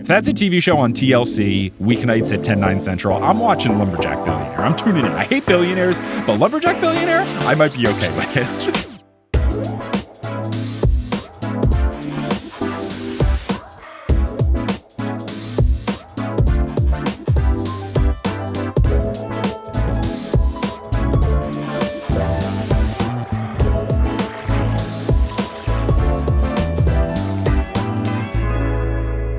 If that's a TV show on TLC, weeknights at 10/9 Central, I'm watching Lumberjack Billionaire. I'm tuning in. I hate billionaires, but Lumberjack Billionaire, I might be okay with it.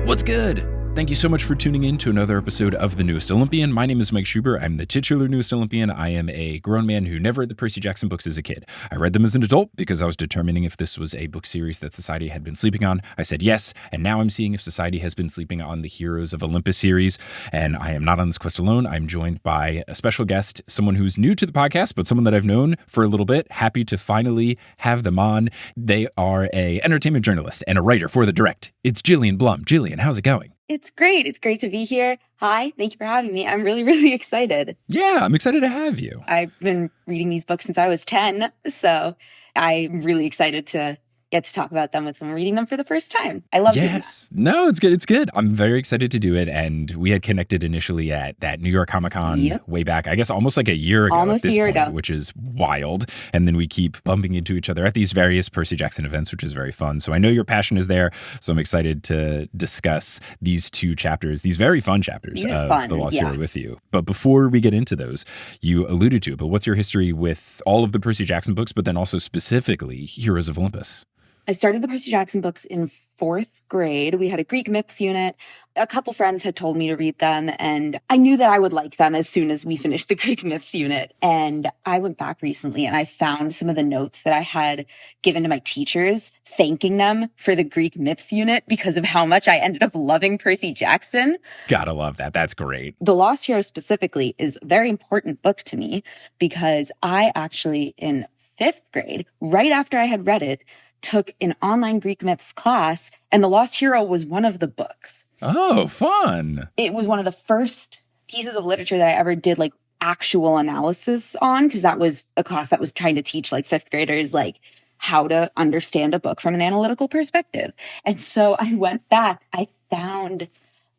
What's good? Thank you so much for tuning in to another episode of The Newest Olympian. My name is Mike Schubert. I'm the titular Newest Olympian. I am a grown man who never read the Percy Jackson books as a kid. I read them as an adult because I was determining if this was a book series that society had been sleeping on. I said yes, and now I'm seeing if society has been sleeping on the Heroes of Olympus series. And I am not on this quest alone. I'm joined by a special guest, someone who's new to the podcast, but someone that I've known for a little bit. Happy to finally have them on. They are an entertainment journalist and a writer for The Direct. It's Gillian Blum. Gillian, how's it going? It's great. It's great to be here. Hi. Thank you for having me. I'm really, really excited. Yeah, I'm excited to have you. I've been reading these books since I was 10, so I'm really excited to get to talk about them with someone reading them for the first time. I love Yes. No, it's good. It's good. I'm very excited to do it. And we had connected initially at that New York Comic-Con way back, I guess almost like a year ago. Almost a year ago. Which is wild. And then we keep bumping into each other at these various Percy Jackson events, which is very fun. So I know your passion is there. So I'm excited to discuss these two chapters, these very fun chapters of The Lost Hero with you. But before we get into those, you alluded to it, but what's your history with all of the Percy Jackson books, but then also specifically Heroes of Olympus? I started the Percy Jackson books in 4th grade. We had a Greek myths unit. A couple friends had told me to read them, and I knew that I would like them as soon as we finished the Greek myths unit. And I went back recently and I found some of the notes that I had given to my teachers, thanking them for the Greek myths unit because of how much I ended up loving Percy Jackson. Gotta love that. That's great. The Lost Hero specifically is a very important book to me because I actually, in 5th grade, right after I had read it, took an online Greek myths class, and The Lost Hero was one of the books. Oh, fun. It was one of the first pieces of literature that I ever did like actual analysis on, because that was a class that was trying to teach like 5th graders like how to understand a book from an analytical perspective. And so I went back, I found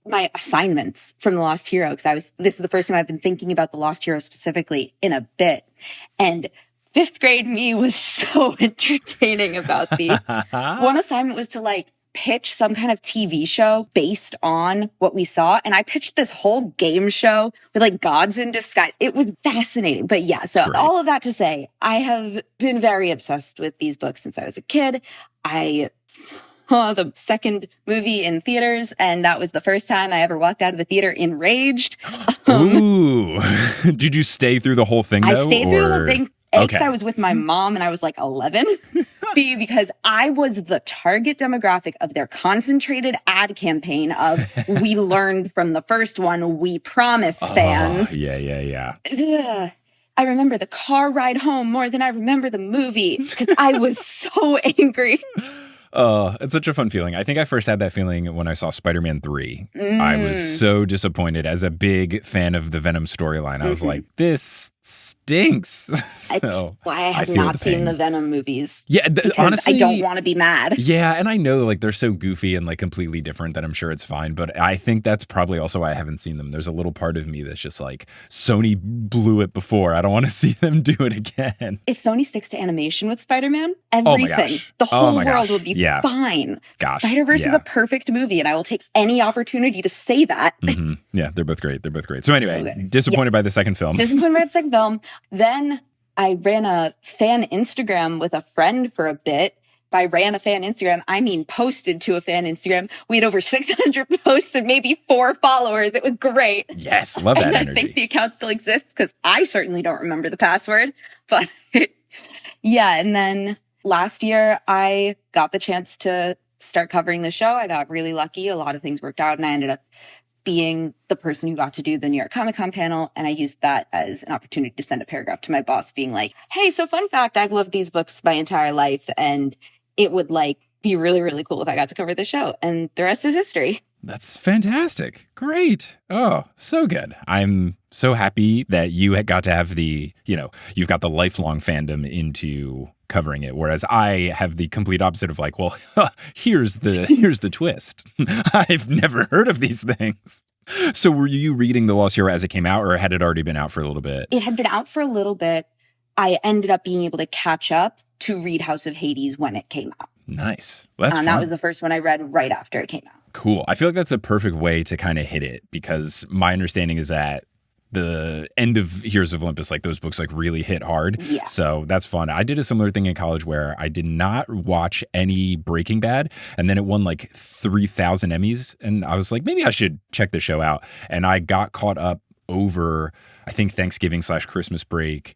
my assignments from The Lost Hero, because this is the first time I've been thinking about The Lost Hero specifically in a bit. And 5th grade me was so entertaining about these. One assignment was to like pitch some kind of TV show based on what we saw. And I pitched this whole game show with like gods in disguise. It was fascinating. But yeah, so all of that to say, I have been very obsessed with these books since I was a kid. I saw the second movie in theaters, and that was the first time I ever walked out of the theater enraged. Ooh. Did you stay through the whole thing, though? I stayed through the whole thing. Because I was with my mom and I was like 11. B, because I was the target demographic of their concentrated ad campaign of we learned from the first one, we promise fans. Yeah. Ugh. I remember the car ride home more than I remember the movie because I was so angry. It's such a fun feeling. I think I first had that feeling when I saw Spider-Man 3. I was so disappointed. As a big fan of the Venom storyline, I was like, this stinks. That's why I have not seen the Venom movies. Yeah, honestly, I don't want to be mad. Yeah, and I know like they're so goofy and like completely different that I'm sure it's fine, but I think that's probably also why I haven't seen them. There's a little part of me that's just like, Sony blew it before. I don't want to see them do it again. If Sony sticks to animation with Spider-Man, everything, the whole world would be fine. Spider-Verse is a perfect movie, and I will take any opportunity to say that. Yeah, they're both great. So anyway, disappointed by the second film. Then I ran a fan Instagram with a friend for a bit. By ran a fan Instagram, I mean posted to a fan Instagram. We had over 600 posts and maybe 4 followers. It was great. Yes, love that energy. I think the account still exists because I certainly don't remember the password. But yeah, and then last year I got the chance to start covering the show. I got really lucky. A lot of things worked out, and I ended up being the person who got to do the New York Comic-Con panel. And I used that as an opportunity to send a paragraph to my boss being like, hey, so fun fact, I've loved these books my entire life, and it would like be really, really cool if I got to cover the show. And the rest is history. That's fantastic. Great. Oh, so good. I'm so happy that you had got to have the, you've got the lifelong fandom into covering it. Whereas I have the complete opposite of like, well, here's the twist. I've never heard of these things. So were you reading The Lost Hero as it came out, or had it already been out for a little bit? It had been out for a little bit. I ended up being able to catch up to read House of Hades when it came out. Nice. Well, that's fun. That was the first one I read right after it came out. Cool. I feel like that's a perfect way to kind of hit it, because my understanding is that the end of Heroes of Olympus, like those books like really hit hard. Yeah. So that's fun. I did a similar thing in college where I did not watch any Breaking Bad, and then it won like 3,000 Emmys. And I was like, maybe I should check the show out. And I got caught up over, I think, Thanksgiving/Christmas break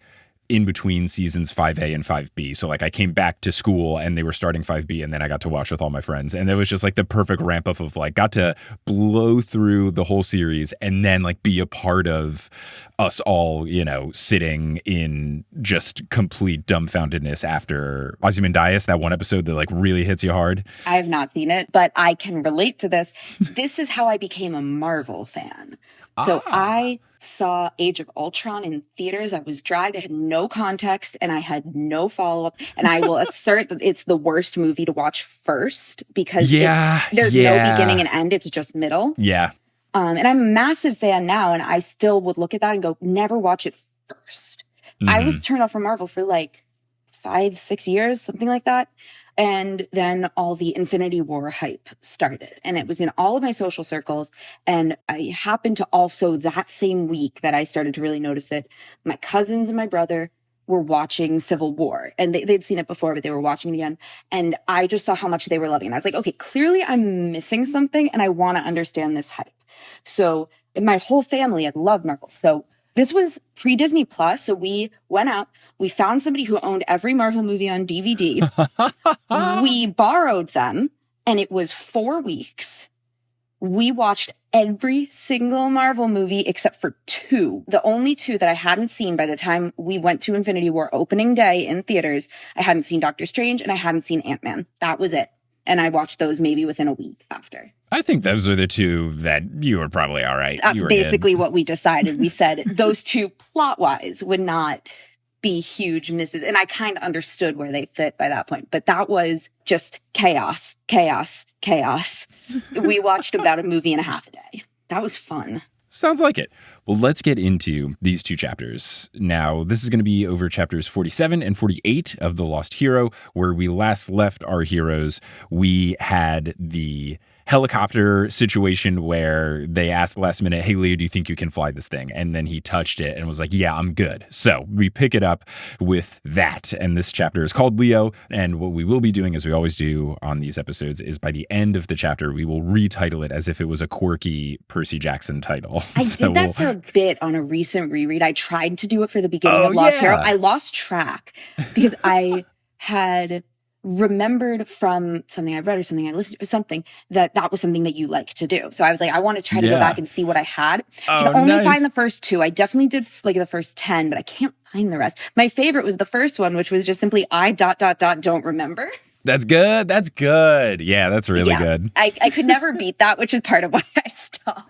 in between seasons 5A and 5B. So like I came back to school and they were starting 5B, and then I got to watch with all my friends. And it was just like the perfect ramp up of like, got to blow through the whole series and then like be a part of us all, you know, sitting in just complete dumbfoundedness after Ozymandias, that one episode that like really hits you hard. I have not seen it, but I can relate to this. This is how I became a Marvel fan. So I saw Age of Ultron in theaters. I was dragged. I had no context and I had no follow-up. And I will assert that it's the worst movie to watch first, because there's no beginning and end. It's just middle. Yeah. And I'm a massive fan now, and I still would look at that and go, never watch it first. Mm-hmm. I was turned off from Marvel for like 5-6 years, something like that. And then all the Infinity War hype started, and it was in all of my social circles. And I happened to also, that same week that I started to really notice it, my cousins and my brother were watching Civil War, and they'd seen it before, but they were watching it again. And I just saw how much they were loving it. I was like, okay, clearly I'm missing something, and I want to understand this hype. So my whole family had loved Marvel. So this was pre-Disney Plus, so we went out, we found somebody who owned every Marvel movie on DVD. We borrowed them, and it was 4 weeks. We watched every single Marvel movie except for 2. The only 2 that I hadn't seen by the time we went to Infinity War opening day in theaters, I hadn't seen Doctor Strange and I hadn't seen Ant-Man. That was it. And I watched those maybe within a week after. I think those are the 2 that you were probably all right. That's basically what we decided. We said those 2 plot-wise would not be huge misses. And I kind of understood where they fit by that point. But that was just chaos, chaos, chaos. We watched about a movie and a half a day. That was fun. Sounds like it. Well, let's get into these 2 chapters. Now, this is going to be over chapters 47 and 48 of The Lost Hero, where we last left our heroes. We had the helicopter situation where they asked last minute, hey, Leo, do you think you can fly this thing? And then he touched it and was like, yeah, I'm good. So we pick it up with that. And this chapter is called Leo. And what we will be doing, as we always do on these episodes, is by the end of the chapter, we will retitle it as if it was a quirky Percy Jackson title. I did that for a bit on a recent reread. I tried to do it for the beginning of Lost Hero. I lost track because I had remembered from something I've read or something I listened to or something that was something that you like to do. So I was like, I want to try to go back and see what I had. I could only find the first 2. I definitely did like the first 10, but I can't find the rest. My favorite was the first one, which was just simply I ... don't remember. That's good. That's good. Yeah, that's really good. I could never beat that, which is part of why I stopped.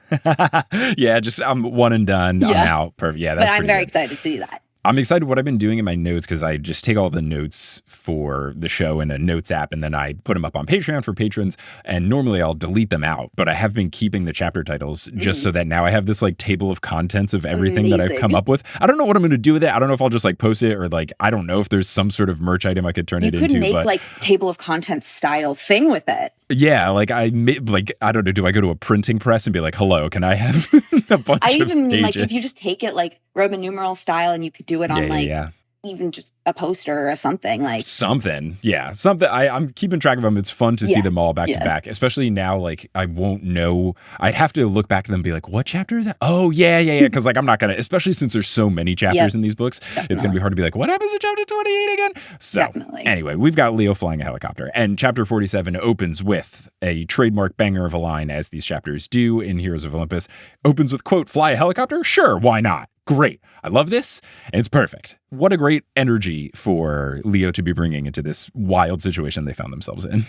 Yeah, just I'm one and done. I'm out. Perfect. Yeah, that's But I'm very good. excited to do that. I'm excited what I've been doing in my notes, because I just take all the notes for the show in a notes app, and then I put them up on Patreon for patrons, and normally I'll delete them out, but I have been keeping the chapter titles just so that now I have this like table of contents of everything that I've come up with. I don't know what I'm going to do with it. I don't know if I'll just like post it, or like, I don't know if there's some sort of merch item I could turn it into. You could make like table of contents style thing with it. Yeah, like I don't know. Do I go to a printing press and be like, "Hello, can I have a bunch of I even mean pages?" like if you just take it like Roman numeral style, and you could do it on even just a poster or something like something. Yeah, something. I'm keeping track of them. It's fun to see them all back to back, especially now. Like I won't know. I'd have to look back at them and be like, "What chapter is that?" Oh yeah. Because like I'm not gonna, especially since there's so many chapters in these books, it's gonna be hard to be like, "What happens in chapter 28 again?" So anyway, we've got Leo flying a helicopter, and chapter 47 opens with a trademark banger of a line, as these chapters do in Heroes of Olympus. Opens with quote, "Fly a helicopter? Sure, why not? Great. I love this. And it's perfect." What a great energy for Leo to be bringing into this wild situation they found themselves in.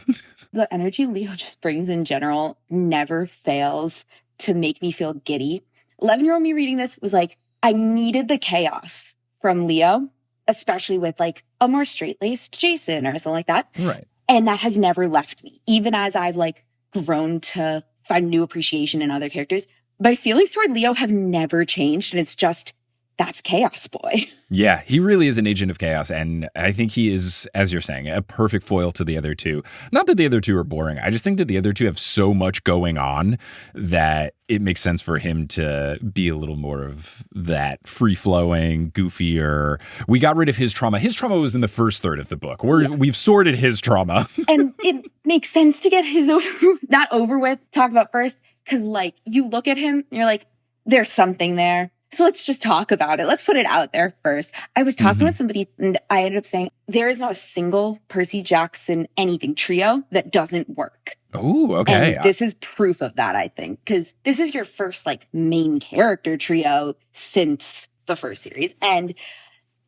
The energy Leo just brings in general never fails to make me feel giddy. 11-year-old me reading this was like, I needed the chaos from Leo. especially with like a more straight-laced Jason or something like that. Right. And that has never left me. Even as I've like grown to find new appreciation in other characters, my feelings toward Leo have never changed. And it's just, that's Chaos Boy. Yeah, he really is an agent of chaos. And I think he is, as you're saying, a perfect foil to the other two. Not that the other two are boring. I just think that the other two have so much going on that it makes sense for him to be a little more of that free-flowing, goofier. We got rid of his trauma. His trauma was in the first third of the book. We've sorted his trauma. And it makes sense to get his not over with, talk about first. Because like you look at him and you're like, there's something there. So let's just talk about it. Let's put it out there first. I was talking with somebody and I ended up saying there is not a single Percy Jackson anything trio that doesn't work. Oh, okay. And this is proof of that, I think, because this is your first like main character trio since the first series. And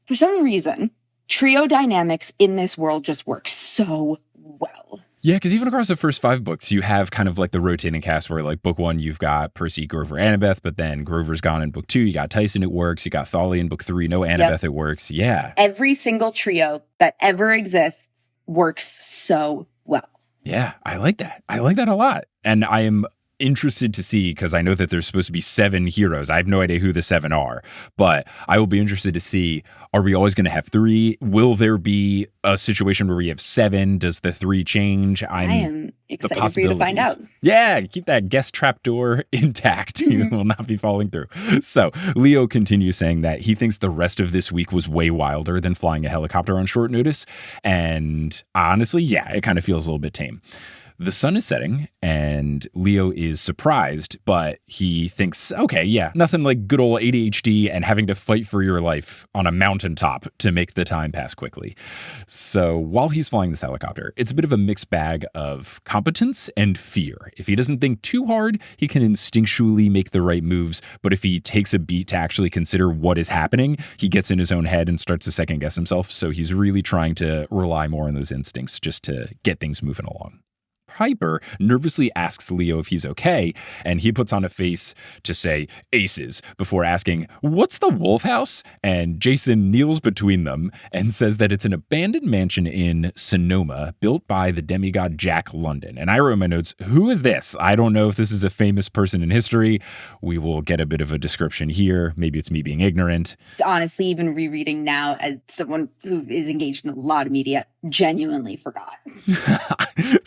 for some reason, trio dynamics in this world just work so well. Yeah, because even across the first 5 books, you have kind of like the rotating cast where like book 1, you've got Percy, Grover, Annabeth, but then Grover's gone in book 2. You got Tyson, it works. You got Thali in book 3, no Annabeth, it works. Yeah. Every single trio that ever exists works so well. Yeah, I like that. I like that a lot. And I am interested to see, because I know that there's supposed to be 7 heroes. I have no idea who the 7 are, but I will be interested to see, are we always going to have 3? Will there be a situation where we have 7? Does the 3 change? I am excited for you to find out. Yeah, keep that guest trapdoor intact. You will not be falling through. So Leo continues saying that he thinks the rest of this week was way wilder than flying a helicopter on short notice. And honestly, yeah, it kind of feels a little bit tame. The sun is setting and Leo is surprised, but he thinks, okay, yeah, nothing like good old ADHD and having to fight for your life on a mountaintop to make the time pass quickly. So while he's flying this helicopter, it's a bit of a mixed bag of competence and fear. If he doesn't think too hard, he can instinctually make the right moves. But if he takes a beat to actually consider what is happening, he gets in his own head and starts to second guess himself. So he's really trying to rely more on those instincts just to get things moving along. Piper nervously asks Leo if he's okay, and he puts on a face to say aces before asking, what's the Wolf House? And Jason kneels between them and says that it's an abandoned mansion in Sonoma built by the demigod Jack London. And I wrote in my notes, who is this? I don't know if this is a famous person in history. We will get a bit of a description here. Maybe it's me being ignorant. Honestly, even rereading now as someone who is engaged in a lot of media, genuinely forgot.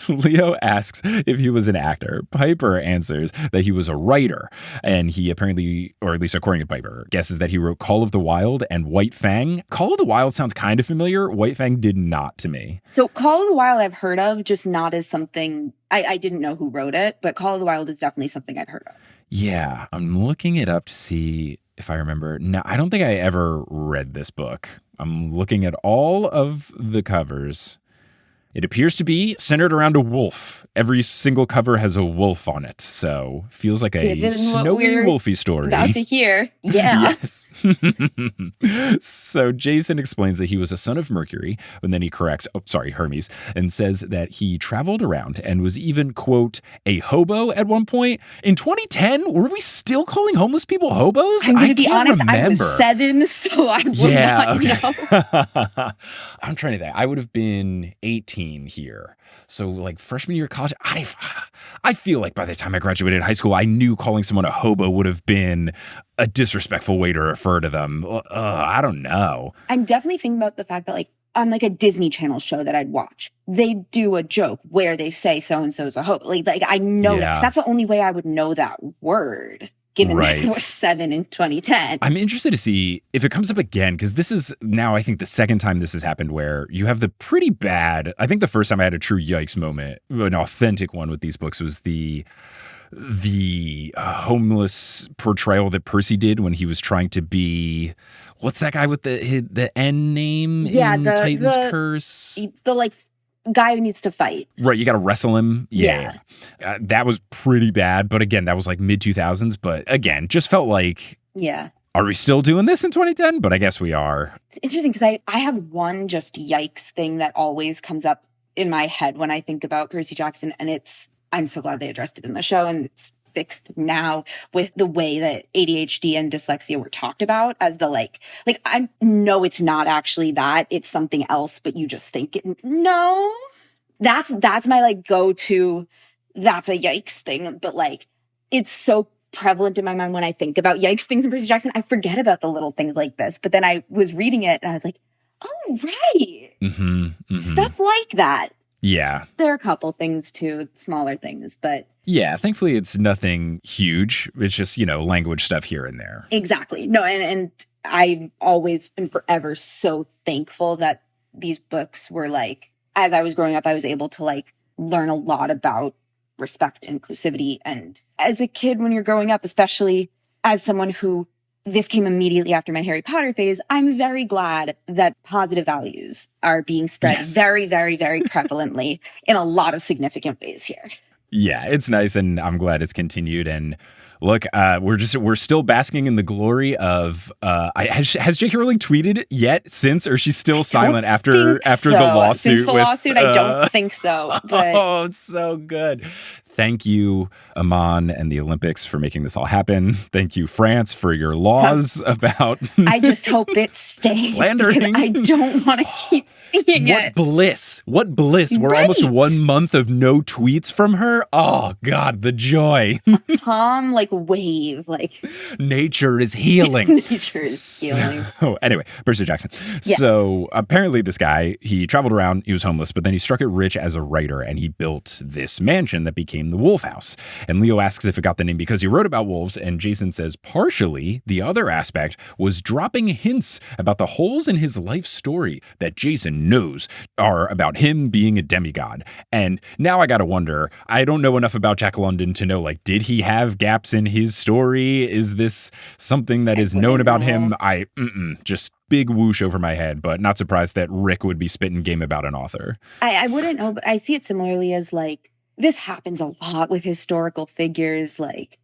Leo asks if he was an actor. Piper answers that he was a writer, and he apparently, or at least according to Piper, guesses that he wrote Call of the Wild and White Fang. Call of the Wild sounds kind of familiar. White Fang did not to me. So Call of the Wild I've heard of, just not as something, I didn't know who wrote it, but Call of the Wild is definitely something I'd heard of. Yeah, I'm looking it up to see if I remember. No, I don't think I ever read this book. I'm looking at all of the covers. It appears to be centered around a wolf. Every single cover has a wolf on it, so feels like a snowy, wolfy story. About to hear, yeah. Yes. So Jason explains that he was a son of Mercury, and then he corrects, Hermes, and says that he traveled around and was even, quote, a hobo at one point. In 2010, were we still calling homeless people hobos? I'm going to be honest, remember. I was 7, so I would not know. I'm trying to think. I would have been 18 here. So like freshman year of college, I feel like by the time I graduated high school, I knew calling someone a hobo would have been a disrespectful way to refer to them. I don't know. I'm definitely thinking about the fact that like on like a Disney Channel show that I'd watch, they do a joke where they say so-and-so's a hobo. Like I know that 'cause that's the only way I would know that word. Given that I was 7 in 2010. I'm interested to see if it comes up again, because this is now, I think, the second time this has happened where you have the pretty bad, I think the first time I had a true yikes moment, an authentic one with these books, was the homeless portrayal that Percy did when he was trying to be, what's that guy with the N name in Titan's Curse? The like guy who needs to fight. Right, you got to wrestle him. Yeah. That was pretty bad. But again, that was like mid-2000s. But again, just felt like, are we still doing this in 2010? But I guess we are. It's interesting because I have one just yikes thing that always comes up in my head when I think about Percy Jackson. And I'm so glad they addressed it in the show. And it's fixed now with the way that ADHD and dyslexia were talked about as the like I know it's not actually that, it's something else, but you just think it. No, that's my like go-to, that's a yikes thing. But like, it's so prevalent in my mind when I think about yikes things in Percy Jackson. I forget about the little things like this. But then I was reading it and I was like, oh, right. Stuff like that. Yeah. There are a couple things too, smaller things, but. Yeah, thankfully it's nothing huge. It's just, language stuff here and there. Exactly. No, and I've always been forever so thankful that these books were like, as I was growing up, I was able to like learn a lot about respect and inclusivity. And as a kid, when you're growing up, especially as someone who this came immediately after my Harry Potter phase, I'm very glad that positive values are being spread very, very, very prevalently in a lot of significant ways here. Yeah, it's nice, and I'm glad it's continued. And look, we're still basking in the glory of. Has J.K. Rowling tweeted yet since, or is she still silent after the lawsuit? Since the lawsuit, I don't think so. But oh, it's so good. Thank you, Amon and the Olympics, for making this all happen. Thank you, France, for your laws about. I just hope it stays. Slandering. I don't want to keep seeing it. What bliss. We're almost 1 month of no tweets from her. Oh, God, the joy. Calm, like wave, like. Nature is healing. Nature is healing. So, anyway, Percy Jackson. Yes. So apparently this guy, he traveled around, he was homeless, but then he struck it rich as a writer, and he built this mansion that became the Wolf House. And Leo asks if it got the name because he wrote about wolves, and Jason says partially the other aspect was dropping hints about the holes in his life story that Jason knows are about him being a demigod. And now I gotta wonder, I don't know enough about Jack London to know, like, did he have gaps in his story? Is this something that is known about him? Just big whoosh over my head, but not surprised that Rick would be spitting game about an author. I wouldn't know, but I see it similarly as like, this happens a lot with historical figures. Like,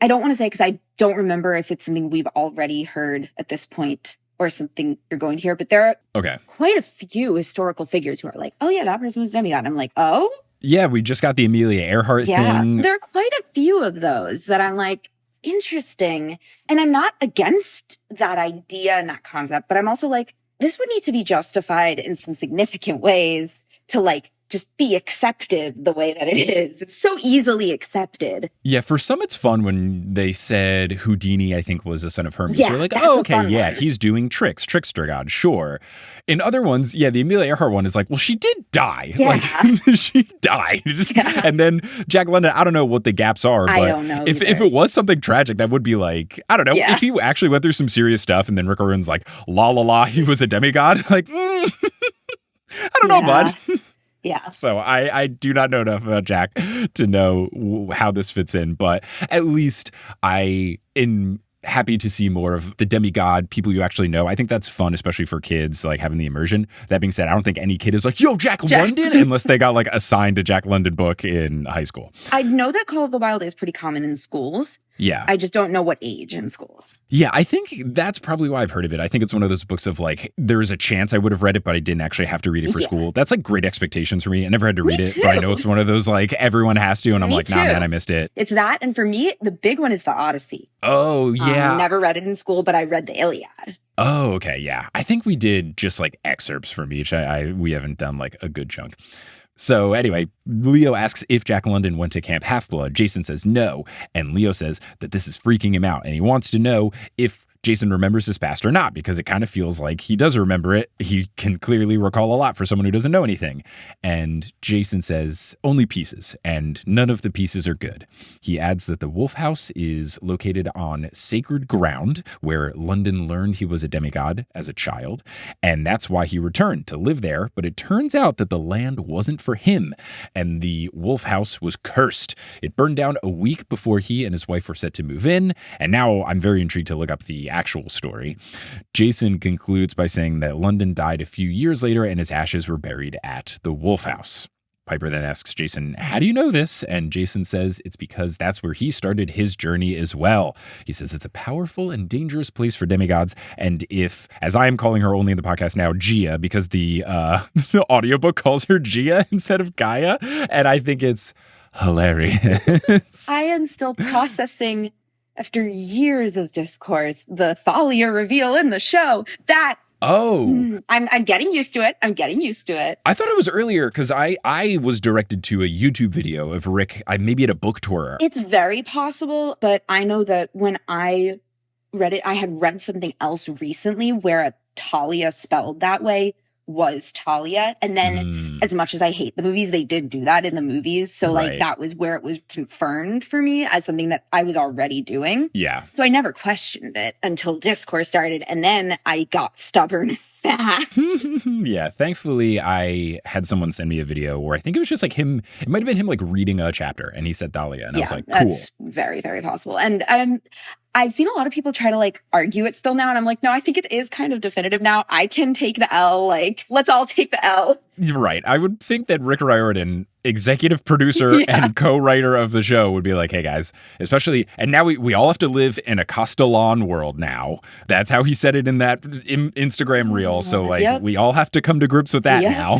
I don't want to say, because I don't remember if it's something we've already heard at this point or something you're going to hear, but there are quite a few historical figures who are like, oh yeah, that person was a demigod. And I'm like, oh? Yeah, we just got the Amelia Earhart thing. There are quite a few of those that I'm like, interesting. And I'm not against that idea and that concept, but I'm also like, this would need to be justified in some significant ways to like, just be accepted the way that it is. It's so easily accepted. Yeah, for some it's fun when they said Houdini, I think, was a son of Hermes. Yeah, you're like, oh, okay, yeah, he's doing tricks, trickster god, sure. In other ones, yeah, the Amelia Earhart one is like, well, she did die. Yeah. Like, she died. Yeah. And then Jack London, I don't know what the gaps are, but I don't know if it was something tragic, that would be like, I don't know, if he actually went through some serious stuff and then Rick Owens like, la la la, he was a demigod, like, I don't know, bud. Yeah. So I do not know enough about Jack to know how this fits in, but at least I am happy to see more of the demigod, people you actually know. I think that's fun, especially for kids, like having the immersion. That being said, I don't think any kid is like, yo, Jack London, unless they got like assigned a Jack London book in high school. I know that Call of the Wild is pretty common in schools. Yeah. I just don't know what age in schools. Yeah, I think that's probably why I've heard of it. I think it's one of those books of like, there's a chance I would have read it, but I didn't actually have to read it for school. That's like great expectations for me. I never had to read it, but I know it's one of those like everyone has to, and I'm like, nah, man, I missed it. It's that, and for me, the big one is the Odyssey. Oh, yeah. Never read it in school, but I read the Iliad. Oh, okay, yeah. I think we did just like excerpts from each. We haven't done like a good chunk. So anyway, Leo asks if Jack London went to Camp Half-Blood. Jason says no, and Leo says that this is freaking him out, and he wants to know if Jason remembers his past or not, because it kind of feels like he does remember it. He can clearly recall a lot for someone who doesn't know anything. And Jason says only pieces, and none of the pieces are good. He adds that the Wolf House is located on sacred ground where London learned he was a demigod as a child, and that's why he returned to live there. But it turns out that the land wasn't for him, and the Wolf House was cursed. It burned down a week before he and his wife were set to move in, and now I'm very intrigued to look up the actual story. Jason concludes by saying that London died a few years later and his ashes were buried at the Wolf House. Piper then asks Jason, how do you know this? And Jason says it's because that's where he started his journey as well. He says it's a powerful and dangerous place for demigods. And if, as I am calling her only in the podcast now, Gia, because the audiobook calls her Gia instead of Gaia. And I think it's hilarious. I am still processing, after years of discourse, the Thalia reveal in the show. I'm getting used to it. I thought it was earlier because I was directed to a YouTube video of Rick, maybe at a book tour. It's very possible, but I know that when I read it, I had read something else recently where a Talia spelled that way was Talia. And then as much as I hate the movies, they did do that in the movies. So like that was where it was confirmed for me as something that I was already doing. Yeah. So I never questioned it until discourse started. And then I got stubborn fast. Yeah. Thankfully, I had someone send me a video where I think it was just like him. It might have been him like reading a chapter and he said Thalia. And I was like, cool. That's very, very possible. And I've seen a lot of people try to like argue it still now. And I'm like, no, I think it is kind of definitive now. I can take the L. Like, let's all take the L. Right. I would think that Rick Riordan, executive producer and co-writer of the show, would be like, hey guys, especially, and now we all have to live in a Castellan world now. That's how he said it in that Instagram reel. So like, we all have to come to grips with that now.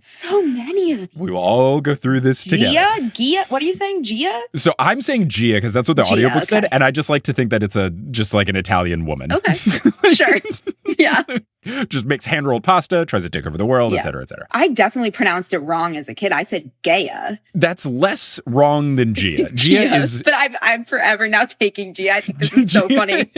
So many of these. We will all go through this together. Gia? What are you saying? Gia? So I'm saying Gia because that's what the audiobook said. And I just like to think that it's just like an Italian woman. Okay. Sure. Yeah. Just makes hand-rolled pasta, tries to take over the world, et cetera, et cetera. I definitely pronounced it wrong as a kid. I said Gaia. That's less wrong than Gia. Gia is... But I'm forever now taking Gia. I think this is so funny.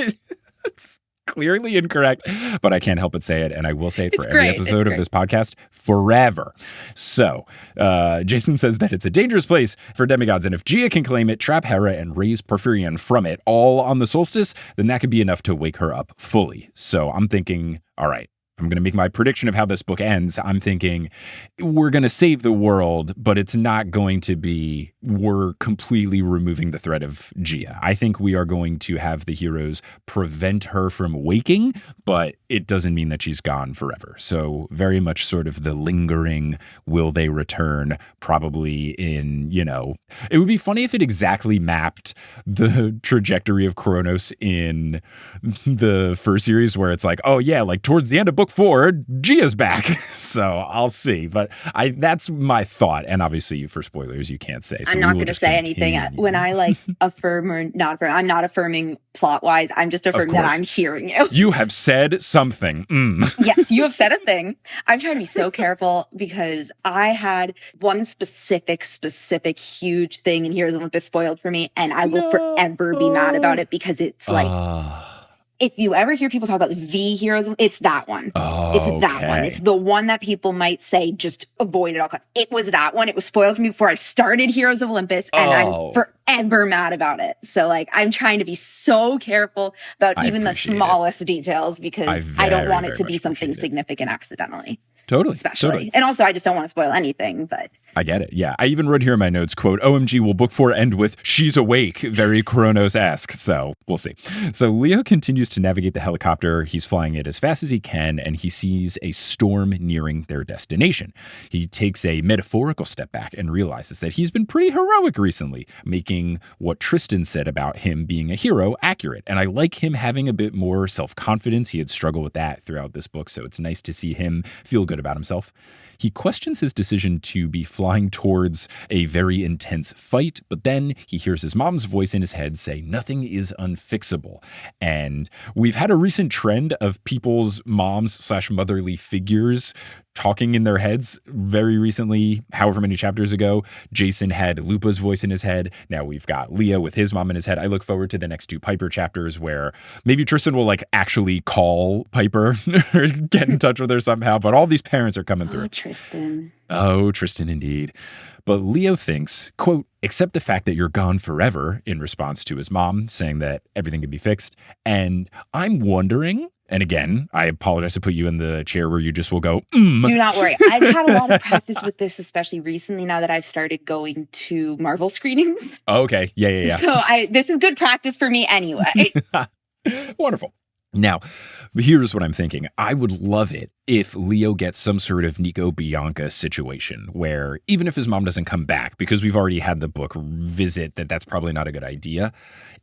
It's clearly incorrect, but I can't help but say it, and I will say it for every episode of this podcast forever. So, Jason says that it's a dangerous place for demigods, and if Gia can claim it, trap Hera, and raise Porphyrion from it all on the solstice, then that could be enough to wake her up fully. So I'm thinking, all right, I'm going to make my prediction of how this book ends. I'm thinking we're going to save the world, but it's not going to be we're completely removing the threat of Gia. I think we are going to have the heroes prevent her from waking, but it doesn't mean that she's gone forever. So very much sort of the lingering, will they return? Probably in, it would be funny if it exactly mapped the trajectory of Kronos in the first series where it's like, oh yeah, like towards the end of book 4, Gia's back. So I'll see. But that's my thought. And obviously for spoilers, you can't say. So I'm not going to say anything. When I like affirm or not affirm, I'm not affirming plot wise. I'm just affirming that I'm hearing you. You have said something. Yes, you have said a thing. I'm trying to be so careful because I had one specific huge thing in Heroes of Olympus spoiled for me. And I will forever be mad about it because it's like... If you ever hear people talk about the heroes, it's that one. It's that one. It's the one that people might say, just avoid at all costs. It was that one. It was spoiled for me before I started Heroes of Olympus, and I'm forever mad about it. So, like, I'm trying to be so careful about even the smallest details because I don't want it to be something significant accidentally. Totally. Especially. Totally. And also, I just don't want to spoil anything, but... I get it. Yeah. I even wrote here in my notes, quote, OMG, will book 4 end with she's awake? Very Kronos-esque. So we'll see. So Leo continues to navigate the helicopter. He's flying it as fast as he can, and he sees a storm nearing their destination. He takes a metaphorical step back and realizes that he's been pretty heroic recently, making what Tristan said about him being a hero accurate. And I like him having a bit more self-confidence. He had struggled with that throughout this book, so it's nice to see him feel good about himself. He questions his decision to be flying towards a very intense fight, but then he hears his mom's voice in his head say, nothing is unfixable. And we've had a recent trend of people's moms/motherly figures talking in their heads. Very recently, however many chapters ago, Jason had Lupa's voice in his head. Now we've got Leo with his mom in his head. I look forward to the next 2 Piper chapters where maybe Tristan will like actually call Piper or get in touch with her somehow. But all these parents are coming through. Tristan. Oh, Tristan indeed. But Leo thinks, quote, accept the fact that you're gone forever, in response to his mom saying that everything can be fixed. And I'm wondering, and again, I apologize to put you in the chair where you just will go, Do not worry. I've had a lot of practice with this, especially recently now that I've started going to Marvel screenings. Okay. Yeah. So this is good practice for me anyway. Wonderful. Now, here's what I'm thinking. I would love it if Leo gets some sort of Nico Bianca situation where even if his mom doesn't come back, because we've already had the book visit that's probably not a good idea,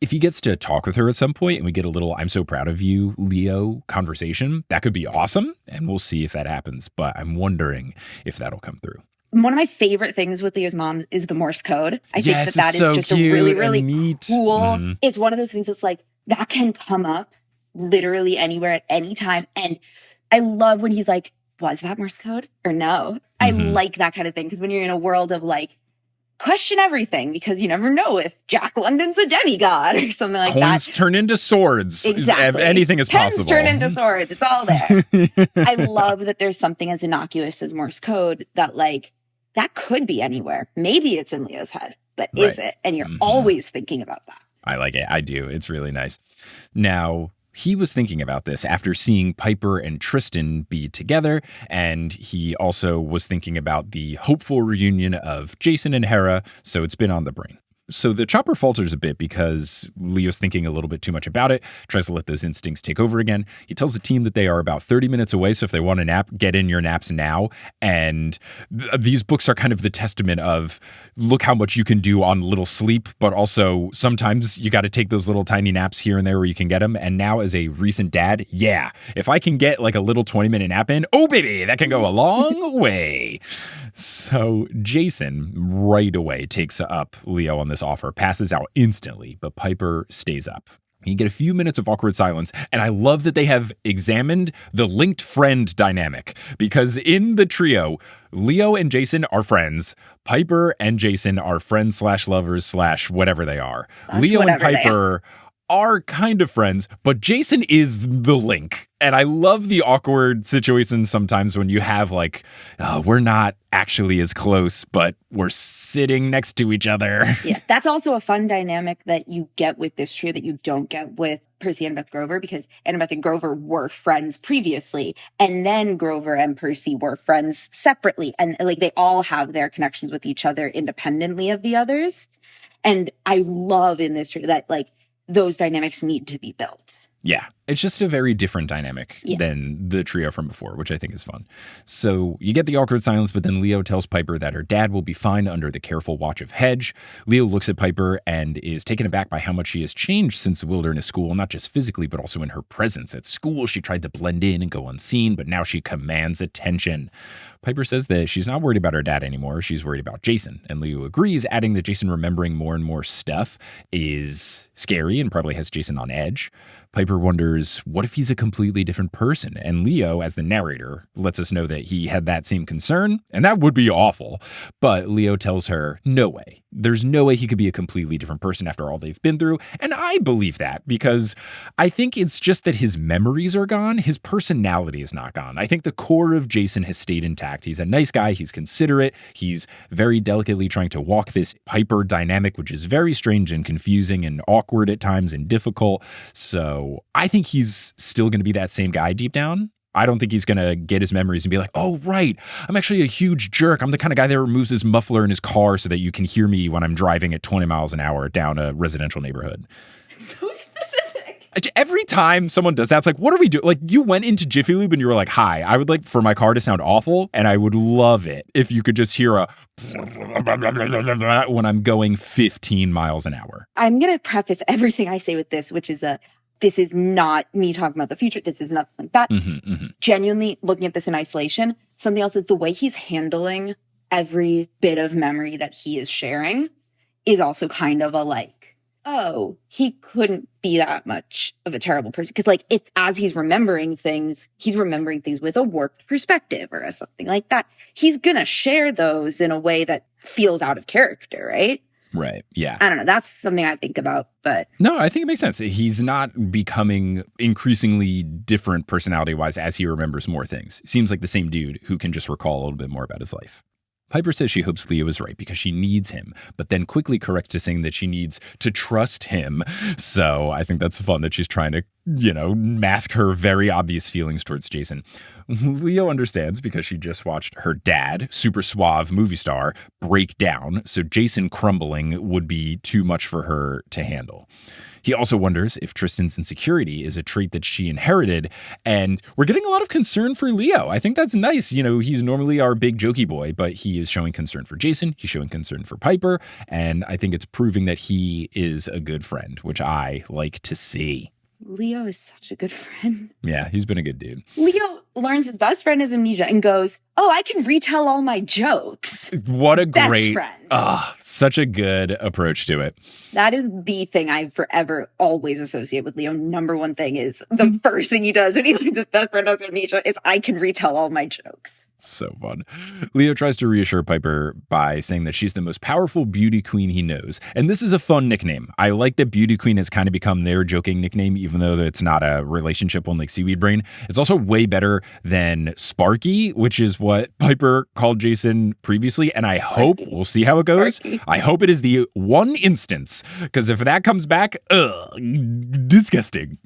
if he gets to talk with her at some point and we get a little I'm so proud of you, Leo conversation, that could be awesome. And we'll see if that happens. But I'm wondering if that'll come through. one of my favorite things with Leo's mom is the Morse code. I think Yes, that it's is so just a cute really, and really neat. cool. Mhm. It's one of those things that's like, that can come up literally anywhere at any time. And I love when he's like, was that Morse code or no? I like that kind of thing. Because when you're in a world of like, question everything, because you never know if Jack London's a demigod or something like Coins that. turn into swords. Exactly. Anything is Pens possible. turn into swords. It's all there. I love that there's something as innocuous as Morse code that like, that could be anywhere. Maybe it's in Leo's head, but is it? And you're always thinking about that. I like it. I do. It's really nice. Now, he was thinking about this after seeing Piper and Tristan be together, and he also was thinking about the hopeful reunion of Jason and Hera, so it's been on the brain. So the chopper falters a bit because Leo's thinking a little bit too much about it, tries to let those instincts take over again. He tells the team that they are about 30 minutes away, so if they want a nap, get in your naps now. And these books are kind of the testament of, look how much you can do on little sleep, but also sometimes you got to take those little tiny naps here and there where you can get them. And now as a recent dad, yeah, if I can get like a little 20-minute nap in, oh baby, that can go a long way. So Jason right away takes up Leo on this offer, passes out instantly, but Piper stays up. You get a few minutes of awkward silence, and I love that they have examined the linked friend dynamic, because in the trio, Leo and Jason are friends. Piper and Jason are friends / lovers / whatever they are. Leo and Piper are kind of friends, but Jason is the link. And I love the awkward situations sometimes when you have like, we're not actually as close, but we're sitting next to each other. Yeah, that's also a fun dynamic that you get with this trio that you don't get with Percy and Annabeth Grover, because Annabeth and Grover were friends previously, and then Grover and Percy were friends separately. And like they all have their connections with each other independently of the others. And I love in this trio that like those dynamics need to be built. Yeah, it's just a very different dynamic than the trio from before, which I think is fun. So you get the awkward silence, but then Leo tells Piper that her dad will be fine under the careful watch of Hedge. Leo looks at Piper and is taken aback by how much she has changed since the wilderness school, not just physically, but also in her presence. At school, she tried to blend in and go unseen, but now she commands attention. Piper says that she's not worried about her dad anymore. She's worried about Jason. And Leo agrees, adding that Jason remembering more and more stuff is scary and probably has Jason on edge. Piper wonders, what if he's a completely different person? And Leo, as the narrator, lets us know that he had that same concern, and that would be awful. But Leo tells her, no way. There's no way he could be a completely different person after all they've been through. And I believe that, because I think it's just that his memories are gone. His personality is not gone. I think the core of Jason has stayed intact. He's a nice guy. He's considerate. He's very delicately trying to walk this Piper dynamic, which is very strange and confusing and awkward at times and difficult. So I think he's still going to be that same guy deep down. I don't think he's going to get his memories and be like, oh, right, I'm actually a huge jerk. I'm the kind of guy that removes his muffler in his car so that you can hear me when I'm driving at 20 miles an hour down a residential neighborhood. So specific. Every time someone does that, it's like, what are we doing? Like, you went into Jiffy Lube and you were like, hi, I would like for my car to sound awful, and I would love it if you could just hear a when I'm going 15 miles an hour. I'm going to preface everything I say with this, which is this is not me talking about the future. This is nothing like that. Genuinely looking at this in isolation, something else is the way he's handling every bit of memory that he is sharing is also kind of a like, oh, he couldn't be that much of a terrible person. Because like if as he's remembering things with a warped perspective or something like that, he's going to share those in a way that feels out of character, right? Right. Yeah. I don't know. That's something I think about, but. No, I think it makes sense. He's not becoming increasingly different personality-wise as he remembers more things. Seems like the same dude who can just recall a little bit more about his life. Piper says she hopes Leo is right because she needs him, but then quickly corrects to saying that she needs to trust him. So I think that's fun that she's trying to, mask her very obvious feelings towards Jason. Leo understands because she just watched her dad, super suave movie star, break down. So Jason crumbling would be too much for her to handle. He also wonders if Tristan's insecurity is a trait that she inherited, and we're getting a lot of concern for Leo. I think that's nice. He's normally our big jokey boy, but he is showing concern for Jason. He's showing concern for Piper, and I think it's proving that he is a good friend, which I like to see. Leo is such a good friend. Yeah, he's been a good dude. Leo learns his best friend has amnesia and goes, oh, I can retell all my jokes. What a Best great, friend. Such a good approach to it. That is the thing I forever always associate with Leo. Number one thing is the first thing he does when he learns his best friend has amnesia is I can retell all my jokes. So fun. Leo tries to reassure Piper by saying that she's the most powerful beauty queen he knows. And this is a fun nickname. I like that beauty queen has kind of become their joking nickname, even though it's not a relationship on like Seaweed Brain. It's also way better than Sparky, which is what Piper called Jason previously. And I hope, we'll see how it goes. Sparky. I hope it is the one instance, because if that comes back, disgusting.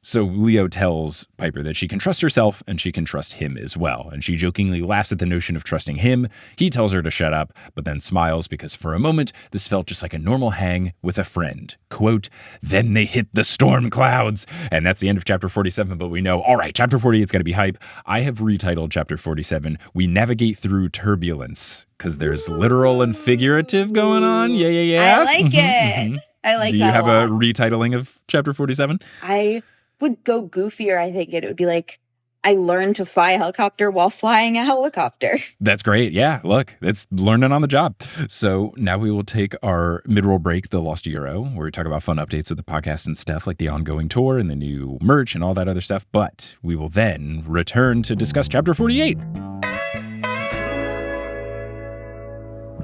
So Leo tells Piper that she can trust herself and she can trust him as well. And she jokingly laughs at the notion of trusting him. He tells her to shut up, but then smiles because for a moment, this felt just like a normal hang with a friend. Quote, then they hit the storm clouds. And that's the end of chapter 47, but we know, all right, chapter 40 is going to be hype. I have retitled chapter 47, We Navigate Through Turbulence, because there's literal and figurative going on. Yeah. I like it. I like that. Do you have a a retitling of chapter 47? I would go goofier, I think. It would be like, I learned to fly a helicopter while flying a helicopter. That's great. Yeah, look, it's learning on the job. So now we will take our mid-roll break, the Lost Euro, where we talk about fun updates with the podcast and stuff like the ongoing tour and the new merch and all that other stuff. But we will then return to discuss chapter 48.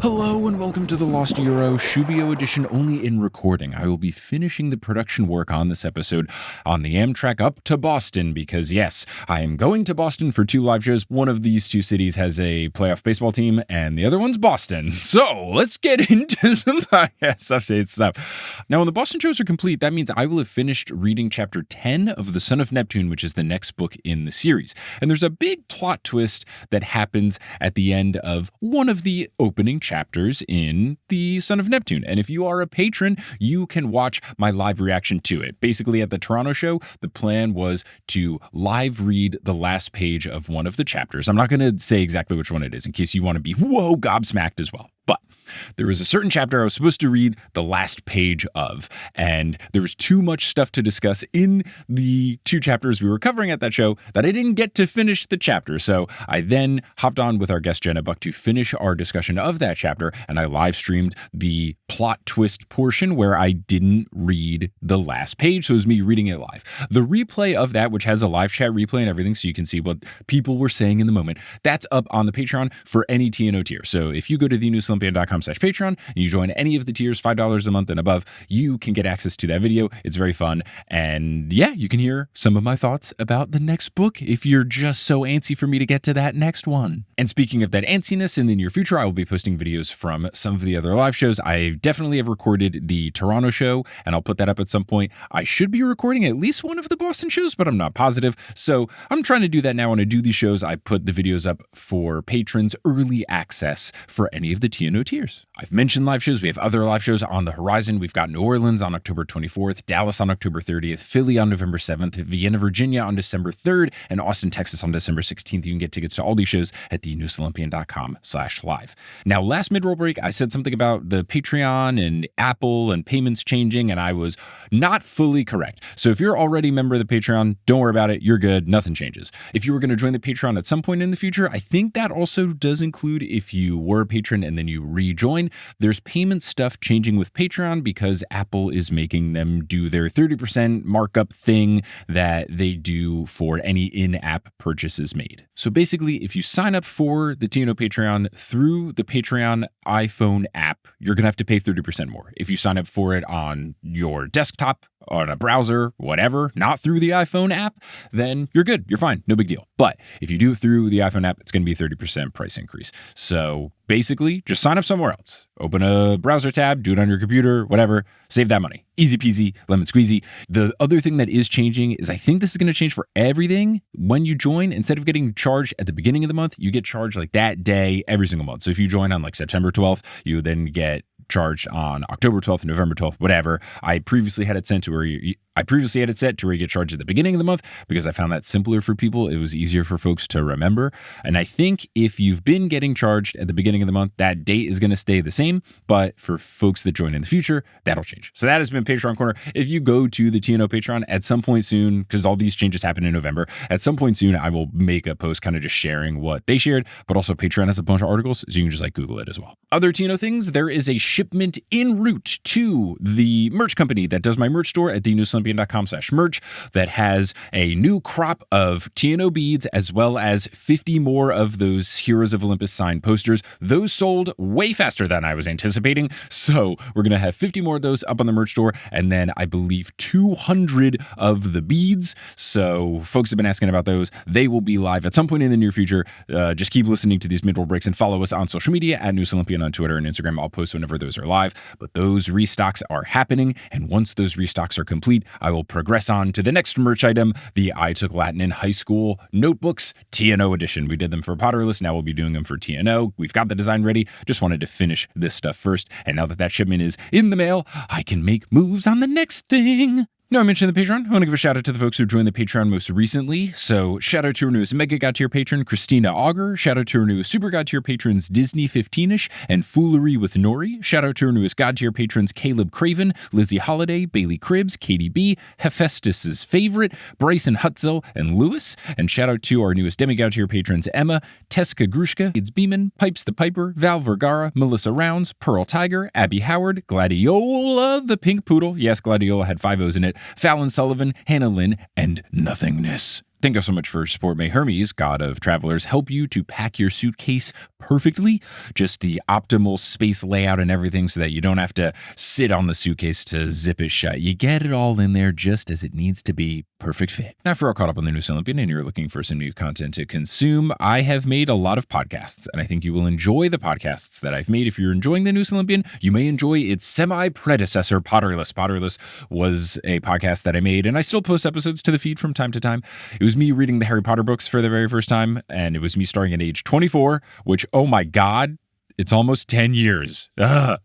Hello and welcome to the Lost Euro Shubio edition only in recording. I will be finishing the production work on this episode on the Amtrak up to Boston because yes, I am going to Boston for 2 live shows. One of these 2 cities has a playoff baseball team and the other one's Boston. So let's get into some podcast update stuff. Now when the Boston shows are complete, that means I will have finished reading chapter 10 of The Son of Neptune, which is the next book in the series. And there's a big plot twist that happens at the end of one of the opening chapters in The Son of Neptune. And if you are a patron, you can watch my live reaction to it. Basically, at the Toronto show, the plan was to live read the last page of one of the chapters. I'm not going to say exactly which one it is in case you want to be, whoa, gobsmacked as well. But there was a certain chapter I was supposed to read the last page of, and there was too much stuff to discuss in the 2 chapters we were covering at that show that I didn't get to finish the chapter. So I then hopped on with our guest Jenna Buck to finish our discussion of that chapter, and I live streamed the plot twist portion where I didn't read the last page, so it was me reading it live. The replay of that, which has a live chat replay and everything, so you can see what people were saying in the moment, that's up on the Patreon for any TNO tier. So if you go to thenewsolympian.com/Patreon and you join any of the tiers, $5 a month and above, you can get access to that video. It's very fun. And yeah, you can hear some of my thoughts about the next book if you're just so antsy for me to get to that next one. And speaking of that antsiness, in the near future, I will be posting videos from some of the other live shows. I definitely have recorded the Toronto show, and I'll put that up at some point. I should be recording at least one of the Boston shows, but I'm not positive. So I'm trying to do that now. When I do these shows, I put the videos up for patrons, early access for any of the TNO tiers. I've mentioned live shows. We have other live shows on the horizon. We've got New Orleans on October 24th, Dallas on October 30th, Philly on November 7th, Vienna, Virginia on December 3rd, and Austin, Texas on December 16th. You can get tickets to all these shows at thenewsolympian.com/live. Now, last mid-roll break, I said something about the Patreon and Apple and payments changing, and I was not fully correct. So if you're already a member of the Patreon, don't worry about it. You're good. Nothing changes. If you were going to join the Patreon at some point in the future, I think that also does include if you were a patron and then you rejoin. There's payment stuff changing with Patreon because Apple is making them do their 30% markup thing that they do for any in-app purchases made. So basically, if you sign up for the TNO Patreon through the Patreon iPhone app, you're going to have to pay 30% more. If you sign up for it on your desktop, on a browser, whatever, not through the iPhone app, then you're good. You're fine. No big deal. But if you do it through the iPhone app, it's going to be a 30% price increase. So basically, just sign up somewhere else. Open a browser tab, do it on your computer, whatever, save that money. Easy peasy, lemon squeezy. The other thing that is changing is I think this is going to change for everything. When you join, instead of getting charged at the beginning of the month, you get charged like that day every single month. So if you join on like September 12th, you then get charged on October 12th, November 12th, whatever. I previously had it sent to where I previously had it set to where you get charged at the beginning of the month because I found that simpler for people. It was easier for folks to remember. And I think if you've been getting charged at the beginning of the month, that date is going to stay the same. But for folks that join in the future, that'll change. So that has been Patreon Corner. If you go to the TNO Patreon at some point soon, because all these changes happen in November, at some point soon, I will make a post kind of just sharing what they shared. But also Patreon has a bunch of articles, so you can just like Google it as well. Other TNO things, there is a shipment en route to the merch company that does my merch store at thenewsolympian.com/merch that has a new crop of TNO beads as well as 50 more of those Heroes of Olympus signed posters. Those sold way faster than I was anticipating. So we're going to have 50 more of those up on the merch store. And then I believe 200 of the beads. So folks have been asking about those. They will be live at some point in the near future. Just keep listening to these Midroll breaks and follow us on social media at News Olympian on Twitter and Instagram. I'll post whenever those are live. But those restocks are happening. And once those restocks are complete, I will progress on to the next merch item, the I Took Latin in High School notebooks, TNO edition. We did them for Potterless. Now we'll be doing them for TNO. We've got the design ready. Just wanted to finish this stuff first. And now that shipment is in the mail, I can make moves on the next thing. No, I mentioned the Patreon. I want to give a shout out to the folks who joined the Patreon most recently. So shout out to our newest Mega God Tier patron, Christina Auger. Shout out to our newest Super God Tier patrons, Disney 15ish and Foolery with Nori. Shout out to our newest God Tier patrons, Caleb Craven, Lizzie Holiday, Bailey Cribbs, Katie B, Hephaestus's Favorite, Bryson Hutzel, and Lewis. And shout out to our newest Demigod Tier patrons, Emma, Teska Grushka, Ids Beeman, Pipes the Piper, Val Vergara, Melissa Rounds, Pearl Tiger, Abby Howard, Gladiola the Pink Poodle. Yes, Gladiola had 5 O's in it. Fallon Sullivan, Hannah Lynn, and Nothingness. Thank you so much for your support. May Hermes, God of Travelers, help you to pack your suitcase perfectly. Just the optimal space layout and everything so that you don't have to sit on the suitcase to zip it shut. You get it all in there just as it needs to be. Perfect fit. Now, if you're all caught up on the News Olympian and you're looking for some new content to consume, I have made a lot of podcasts, and I think you will enjoy the podcasts that I've made. If you're enjoying the News Olympian, you may enjoy its semi-predecessor, Potterless. Potterless was a podcast that I made, and I still post episodes to the feed from time to time. It was me reading the Harry Potter books for the very first time, and it was me starting at age 24, which, oh my God, it's almost 10 years. But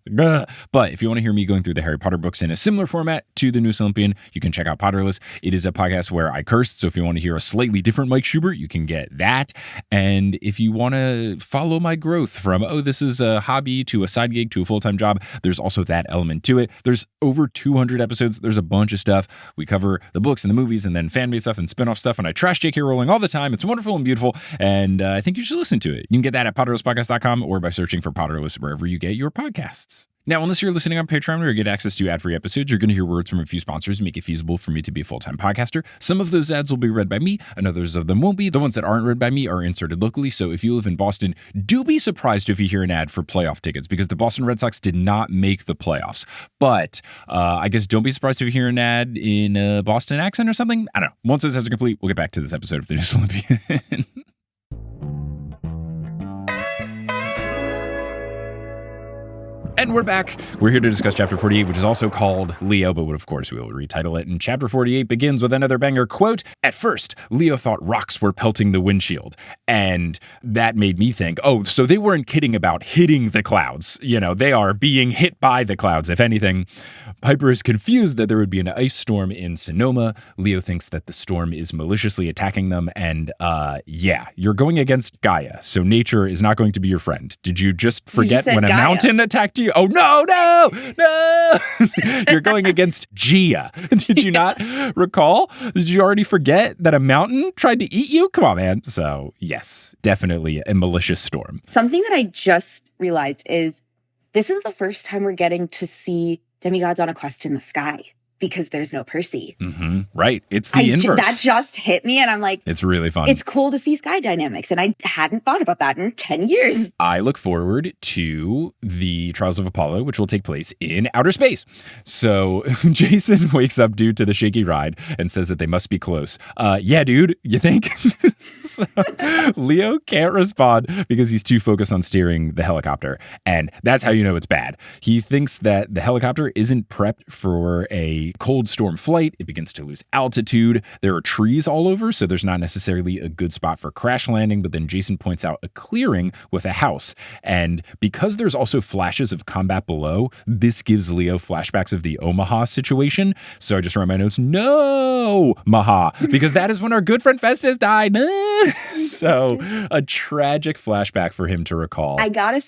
if you want to hear me going through the Harry Potter books in a similar format to the News Olympian, you can check out Potterless. It is a podcast where I cursed, so if you want to hear a slightly different Mike Schubert, you can get that. And if you want to follow my growth from, oh, this is a hobby to a side gig to a full-time job, there's also that element to it. There's over 200 episodes. There's a bunch of stuff. We cover the books and the movies and then fan-made stuff and spin-off stuff, and I trash J.K. Rowling all the time. It's wonderful and beautiful, and I think you should listen to it. You can get that at potterlesspodcast.com or by searching for Potterless wherever you get your podcasts. Now, unless you're listening on Patreon where you get access to ad-free episodes, you're going to hear words from a few sponsors to make it feasible for me to be a full-time podcaster. Some of those ads will be read by me, and others of them won't be. The ones that aren't read by me are inserted locally, so if you live in Boston, do be surprised if you hear an ad for playoff tickets, because the Boston Red Sox did not make the playoffs. But I guess don't be surprised if you hear an ad in a Boston accent or something. I don't know. Once those ads are complete, we'll get back to this episode of the News Olympian. And we're back. We're here to discuss Chapter 48, which is also called Leo, but of course we will retitle it. And Chapter 48 begins with another banger quote. At first, Leo thought rocks were pelting the windshield. And that made me think, oh, so they weren't kidding about hitting the clouds. You know, they are being hit by the clouds, if anything. Piper is confused that there would be an ice storm in Sonoma. Leo thinks that the storm is maliciously attacking them. And yeah, you're going against Gaia, so nature is not going to be your friend. Did you just forget when a mountain attacked you? Oh, no. You're going against Gia. Did you not recall? Did you already forget that a mountain tried to eat you? Come on, man. So yes, definitely a malicious storm. Something that I just realized is this is the first time we're getting to see demigods on a quest in the sky, because there's no Percy. Mm-hmm. Right. It's the inverse. That just hit me, and I'm like, it's really fun. It's cool to see sky dynamics, and I hadn't thought about that in 10 years. I look forward to the Trials of Apollo, which will take place in outer space. So Jason wakes up due to the shaky ride and says that they must be close. Yeah, dude, you think? So Leo can't respond because he's too focused on steering the helicopter. And that's how you know it's bad. He thinks that the helicopter isn't prepped for a the cold storm flight, it begins to lose altitude. There are trees all over, so there's not necessarily a good spot for crash landing, but then Jason points out a clearing with a house. And because there's also flashes of combat below, this gives Leo flashbacks of the Omaha situation. So I just wrote in my notes, no, Maha, because that is when our good friend Festus died. So a tragic flashback for him to recall. I gotta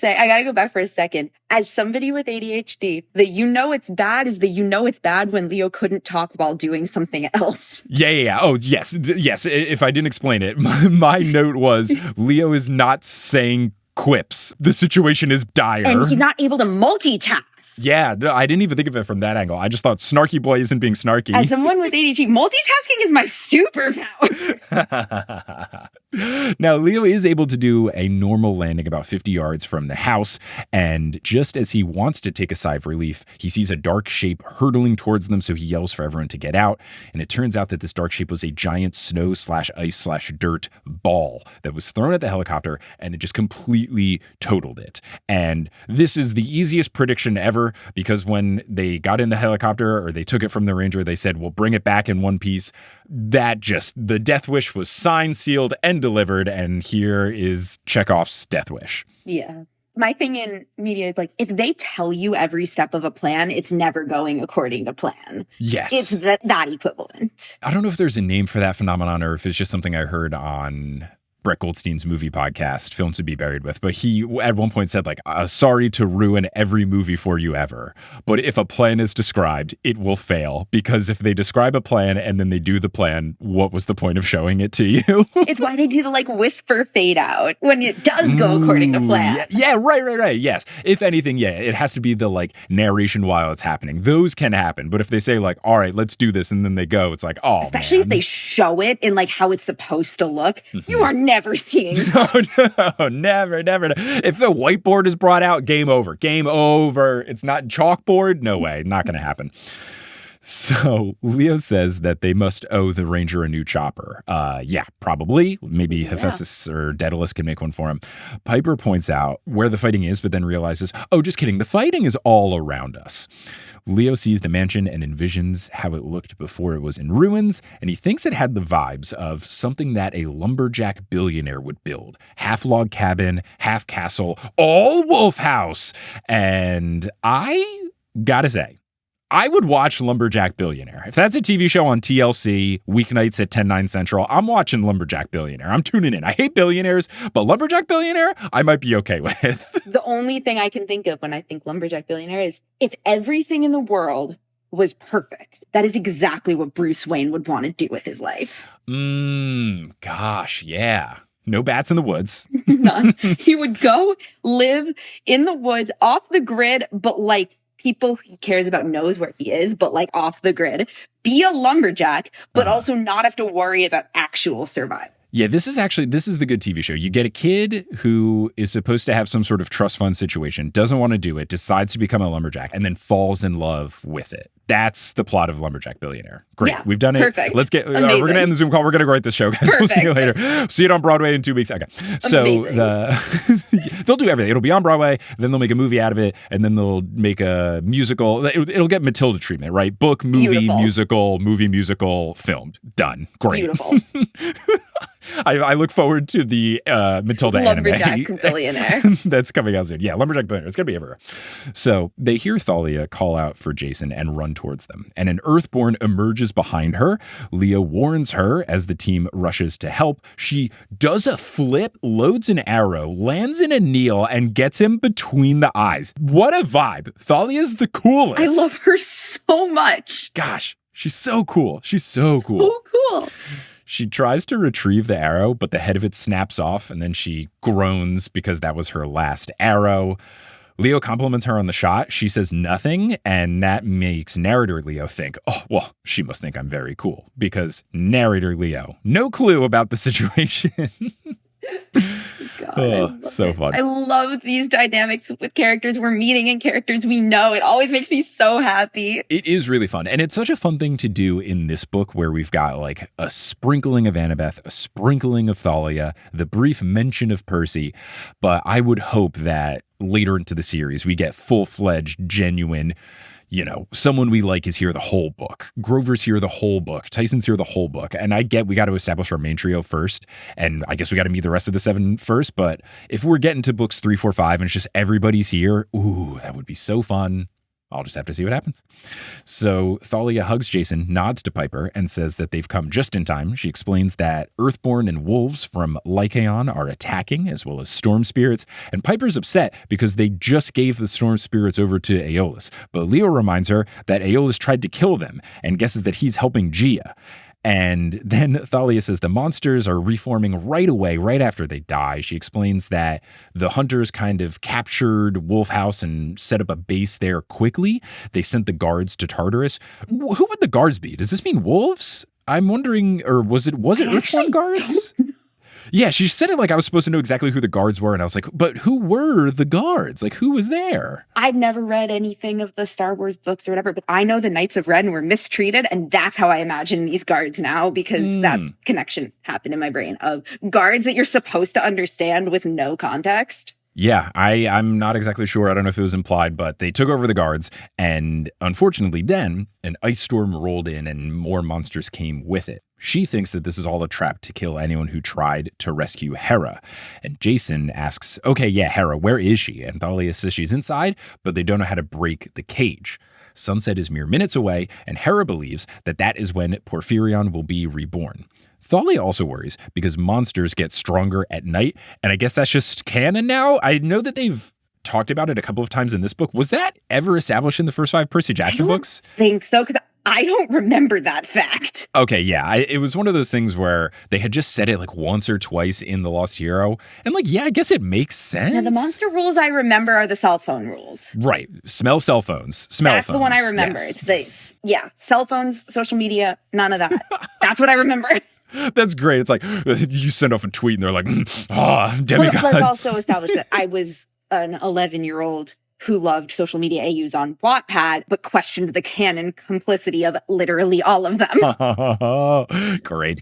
go back for a second. As somebody with ADHD, it's bad is it's bad when Leo couldn't talk while doing something else. Yeah. Oh, yes. If I didn't explain it, my note was Leo is not saying quips. The situation is dire. And he's not able to multitask. Yeah, I didn't even think of it from that angle. I just thought snarky boy isn't being snarky. As someone with ADHD, multitasking is my superpower. Now, Leo is able to do a normal landing about 50 yards from the house, and just as he wants to take a sigh of relief, he sees a dark shape hurtling towards them, so he yells for everyone to get out, and it turns out that this dark shape was a giant snow/ice/dirt ball that was thrown at the helicopter, and it just completely totaled it. And this is the easiest prediction ever, because when they got in the helicopter, or they took it from the ranger, they said, we'll bring it back in one piece. The death wish was signed, sealed, and delivered, and here is Chekhov's death wish. Yeah. My thing in media is if they tell you every step of a plan, it's never going according to plan. Yes. It's that equivalent. I don't know if there's a name for that phenomenon or if it's just something I heard on Brett Goldstein's movie podcast, Films to Be Buried With, but he at one point said sorry to ruin every movie for you ever, but if a plan is described, it will fail, because if they describe a plan and then they do the plan, what was the point of showing it to you? It's why they do the whisper fade out when it does go according to plan. Yeah, right. Yes. If anything, it has to be the narration while it's happening. Those can happen, but if they say all right, let's do this, and then they go, it's oh, especially man. If they show it in how it's supposed to look, you are never seeing. No, never. If the whiteboard is brought out, game over. It's not chalkboard. No way. Not going to happen. So Leo says that they must owe the ranger a new chopper. Yeah, probably. Maybe Hephaestus or Daedalus can make one for him. Piper points out where the fighting is, but then realizes, oh, just kidding. The fighting is all around us. Leo sees the mansion and envisions how it looked before it was in ruins, and he thinks it had the vibes of something that a lumberjack billionaire would build. Half log cabin, half castle, all wolf house. And I gotta say, I would watch Lumberjack Billionaire. If that's a TV show on TLC, weeknights at 10/9 Central, I'm watching Lumberjack Billionaire. I'm tuning in. I hate billionaires, but Lumberjack Billionaire, I might be okay with. The only thing I can think of when I think Lumberjack Billionaire is if everything in the world was perfect, that is exactly what Bruce Wayne would want to do with his life. Gosh, yeah. No bats in the woods. None. He would go live in the woods off the grid, but people he cares about knows where he is, but off the grid. Be a lumberjack, but also not have to worry about actual survival. Yeah, this is the good TV show. You get a kid who is supposed to have some sort of trust fund situation, doesn't want to do it, decides to become a lumberjack, and then falls in love with it. That's the plot of Lumberjack Billionaire. Great. Yeah, we've done it. Perfect. Let's get, we're going to end the Zoom call. We're going to go write this show, guys. Perfect. We'll see you later. See it on Broadway in 2 weeks. Okay. So they'll do everything. It'll be on Broadway, then they'll make a movie out of it, and then they'll make a musical. It'll get Matilda treatment, right? Book, movie, musical, filmed. Done. Great. Beautiful. I look forward to the Matilda Lumberjack anime. Billionaire. That's coming out soon. Yeah, Lumberjack Billionaire. It's going to be everywhere. So they hear Thalia call out for Jason and run towards them. And an Earthborn emerges behind her. Leo warns her as the team rushes to help. She does a flip, loads an arrow, lands in a kneel, and gets him between the eyes. What a vibe. Thalia's the coolest. I love her so much. Gosh, she's so cool. She's so cool. So cool. She tries to retrieve the arrow, but the head of it snaps off, and then she groans because that was her last arrow. Leo compliments her on the shot. She says nothing, and that makes narrator Leo think, oh, well, she must think I'm very cool, because narrator Leo, no clue about the situation. God, so fun. I love these dynamics with characters we're meeting and characters we know. It always makes me so happy. It is really fun. And it's such a fun thing to do in this book where we've got a sprinkling of Annabeth, a sprinkling of Thalia, the brief mention of Percy. But I would hope that later into the series, we get full-fledged, genuine, someone we like is here the whole book. Grover's here the whole book. Tyson's here the whole book. And I get we got to establish our main trio first. And I guess we got to meet the rest of the 7 first. But if we're getting to books 3, 4, 5 and it's just everybody's here, ooh, that would be so fun. I'll just have to see what happens. So Thalia hugs Jason, nods to Piper, and says that they've come just in time. She explains that Earthborn and wolves from Lycaon are attacking, as well as storm spirits. And Piper's upset because they just gave the storm spirits over to Aeolus. But Leo reminds her that Aeolus tried to kill them and guesses that he's helping Gia. And then Thalia says the monsters are reforming right away, right after they die. She explains that the hunters kind of captured Wolf House and set up a base there quickly. They sent the guards to Tartarus. Who would the guards be? Does this mean wolves? I'm wondering, or was it Earthborn guards? Yeah, she said it like I was supposed to know exactly who the guards were. And I was like, but who were the guards? Like, who was there? I've never read anything of the Star Wars books or whatever, but I know the Knights of Ren were mistreated. And that's how I imagine these guards now, because that connection happened in my brain of guards that you're supposed to understand with no context. Yeah, I'm not exactly sure. I don't know if it was implied, but they took over the guards. And unfortunately, then an ice storm rolled in and more monsters came with it. She thinks that this is all a trap to kill anyone who tried to rescue Hera. And Jason asks, okay, yeah, Hera, where is she? And Thalia says she's inside, but they don't know how to break the cage. Sunset is mere minutes away, and Hera believes that that is when Porphyrion will be reborn. Thalia also worries because monsters get stronger at night, and I guess that's just canon now. I know that they've talked about it a couple of times in this book. Was that ever established in the first 5 Percy Jackson books? I think so, because I don't remember that fact. Okay, yeah. It was one of those things where they had just said it like once or twice in The Lost Hero. And like, yeah, I guess it makes sense. Now, the monster rules I remember are the cell phone rules. Right. Smell cell phones. That's the one I remember. Yes. It's this. Yeah. Cell phones, social media, none of that. That's what I remember. That's great. It's like you send off a tweet and they're like, demigods. Well, let's also establish that I was an 11-year-old who loved social media AUs on Wattpad, but questioned the canon complicity of literally all of them. Great.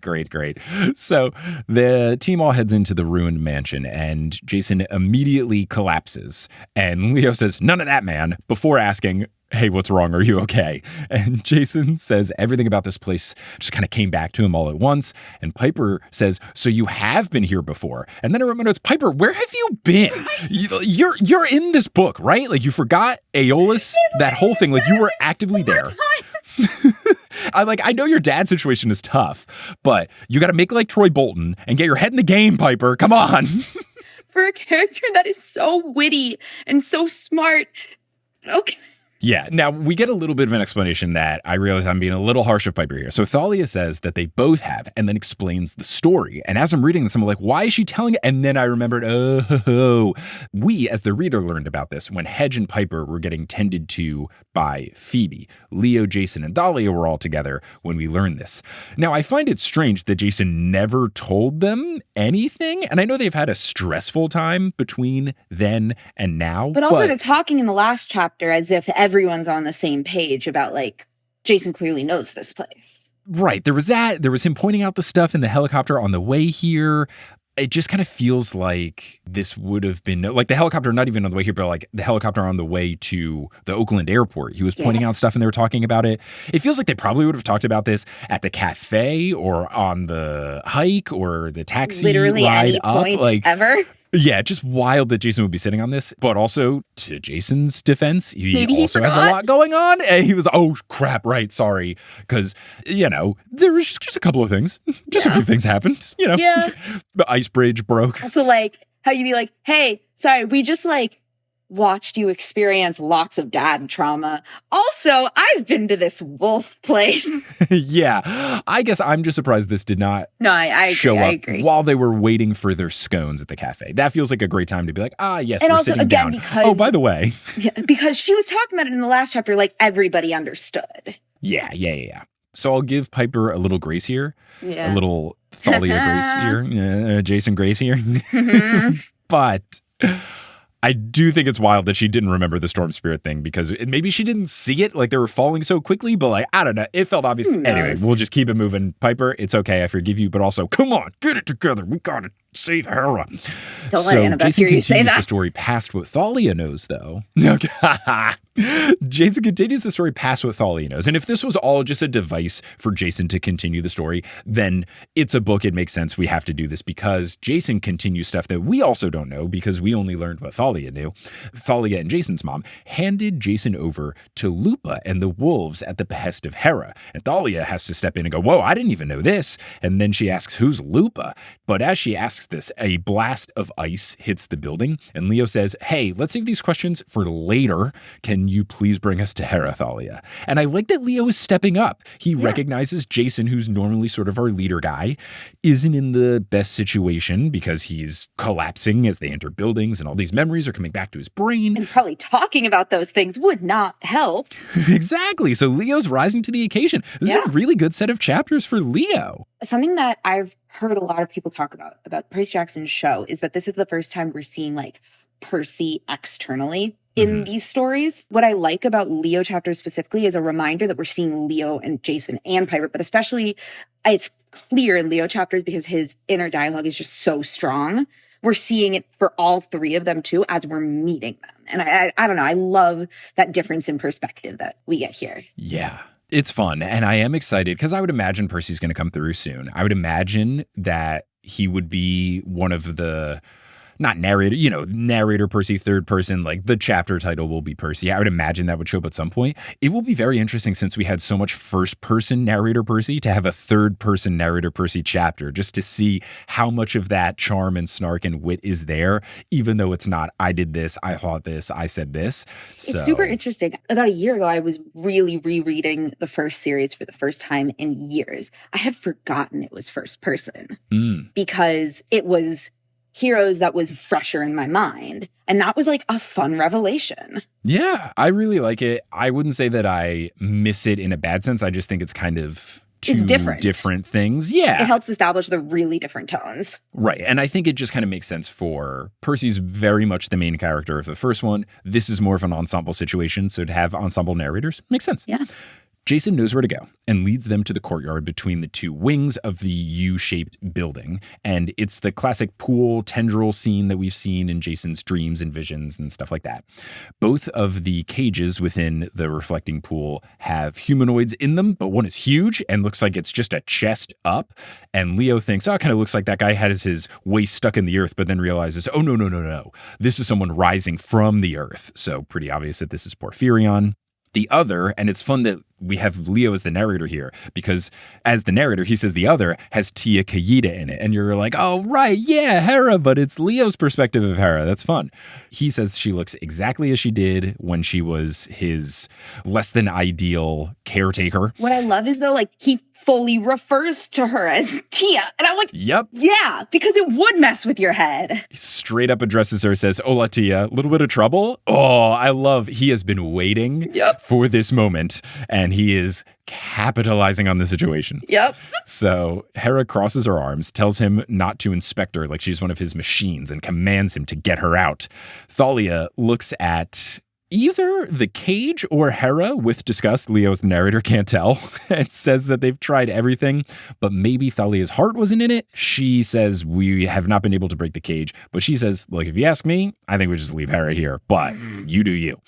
So the team all heads into the ruined mansion, and Jason immediately collapses. And Leo says, none of that, man, before asking, hey, what's wrong? Are you okay? And Jason says everything about this place just kind of came back to him all at once. And Piper says, so you have been here before. And then I remember, it's Piper, where have you been? You're in this book, right? Like you forgot Aeolus, that whole thing. Like you were actively there. I know your dad's situation is tough, but you got to make like Troy Bolton and get your head in the game, Piper. Come on. For a character that is so witty and so smart. Okay. Yeah. Now, we get a little bit of an explanation that I realize I'm being a little harsh of Piper here. So Thalia says that they both have and then explains the story. And as I'm reading this, I'm like, why is she telling it? And then I remembered, we as the reader learned about this when Hedge and Piper were getting tended to by Phoebe. Leo, Jason, and Thalia were all together when we learned this. Now, I find it strange that Jason never told them anything. And I know they've had a stressful time between then and now. But also they're talking in the last chapter as if everyone's on the same page about like, Jason clearly knows this place. Right. There was that. There was him pointing out the stuff in the helicopter on the way here. It just kind of feels like this would have been like the helicopter, not even on the way here, but like the helicopter on the way to the Oakland airport. He was pointing out stuff and they were talking about it. It feels like they probably would have talked about this at the cafe or on the hike or the taxi literally ride any up. point Like, ever. Yeah, just wild that Jason would be sitting on this. But also, to Jason's defense, he also has a lot going on. And he was, oh, crap, right, sorry. Because, there was just a couple of things. Just a few things happened, Yeah. The ice bridge broke. So, like, how you'd be like, hey, sorry, we just, watched you experience lots of dad trauma. Also, I've been to this wolf place. Yeah. I guess I'm just surprised this did not show up while they were waiting for their scones at the cafe. That feels like a great time to be like, yes, and we're also, sitting down. Because, by the way. Because she was talking about it in the last chapter, like everybody understood. Yeah. So I'll give Piper a little grace here. Yeah. A little Thalia grace here. Jason grace here. But I do think it's wild that she didn't remember the storm spirit thing because maybe she didn't see it like they were falling so quickly, but I don't know. It felt obvious. Anyway, we'll just keep it moving. Piper, it's okay. I forgive you, but also, come on, get it together. We got to Save Hera. Don't let Annabeth Jason hear you say continues that. the story past what Thalia knows, though. Jason continues the story past what Thalia knows. And if this was all just a device for Jason to continue the story, then it's a book. It makes sense. We have to do this because Jason continues stuff that we also don't know because we only learned what Thalia knew. Thalia and Jason's mom handed Jason over to Lupa and the wolves at the behest of Hera. And Thalia has to step in and go, whoa, I didn't even know this. And then she asks, who's Lupa? But as she asks this, a blast of ice hits the building. And Leo says, hey, let's save these questions for later. Can you please bring us to Hera, Thalia? And I like that Leo is stepping up. He recognizes Jason, who's normally sort of our leader guy, isn't in the best situation because he's collapsing as they enter buildings and all these memories are coming back to his brain. And probably talking about those things would not help. Exactly. So Leo's rising to the occasion. This is a really good set of chapters for Leo. Something that I've heard a lot of people talk about Percy Jackson's show is that this is the first time we're seeing like Percy externally in these stories. What I like about Leo chapters specifically is a reminder that we're seeing Leo and Jason and Pirate, but especially it's clear in Leo chapters because his inner dialogue is just so strong. We're seeing it for all three of them too as we're meeting them. And I don't know, I love that difference in perspective that we get here. Yeah. It's fun, and I am excited because I would imagine Percy's going to come through soon. I would imagine that he would be one of the, not narrator, narrator Percy, third person, like the chapter title will be Percy. I would imagine that would show up at some point. It will be very interesting since we had so much first person narrator Percy to have a third person narrator Percy chapter just to see how much of that charm and snark and wit is there, even though it's not, I did this, I thought this, I said this. So. It's super interesting. About a year ago, I was really rereading the first series for the first time in years. I had forgotten it was first person because it was heroes that was fresher in my mind. And that was like a fun revelation. Yeah, I really like it. I wouldn't say that I miss it in a bad sense. I just think it's kind of two different things. Yeah. It helps establish the really different tones. Right. And I think it just kind of makes sense for Percy's very much the main character of the first one. This is more of an ensemble situation. So to have ensemble narrators makes sense. Yeah. Jason knows where to go and leads them to the courtyard between the two wings of the U-shaped building. And it's the classic pool tendril scene that we've seen in Jason's dreams and visions and stuff like that. Both of the cages within the reflecting pool have humanoids in them, but one is huge and looks like it's just a chest up. And Leo thinks, oh, it kind of looks like that guy has his waist stuck in the earth, but then realizes, oh, no. This is someone rising from the earth. So pretty obvious that this is Porphyrion. The other, and it's fun that we have Leo as the narrator here, because as the narrator, he says the other has Tia Kayida in it. And you're like, oh, right, yeah, Hera, but it's Leo's perspective of Hera. That's fun. He says she looks exactly as she did when she was his less than ideal caretaker. What I love is though, like, he fully refers to her as Tia. And I'm like, yep. Yeah, because it would mess with your head. He straight up addresses her, says, hola, Tia, a little bit of trouble? Oh, I love, he has been waiting for this moment, and he is capitalizing on the situation. Yep. So Hera crosses her arms, tells him not to inspect her like she's one of his machines, and commands him to get her out. Thalia looks at either the cage or Hera with disgust. Leo's the narrator, can't tell. It says that they've tried everything, but maybe Thalia's heart wasn't in it. She says, we have not been able to break the cage. But she says, look, if you ask me, I think we just leave Hera here. But you do you.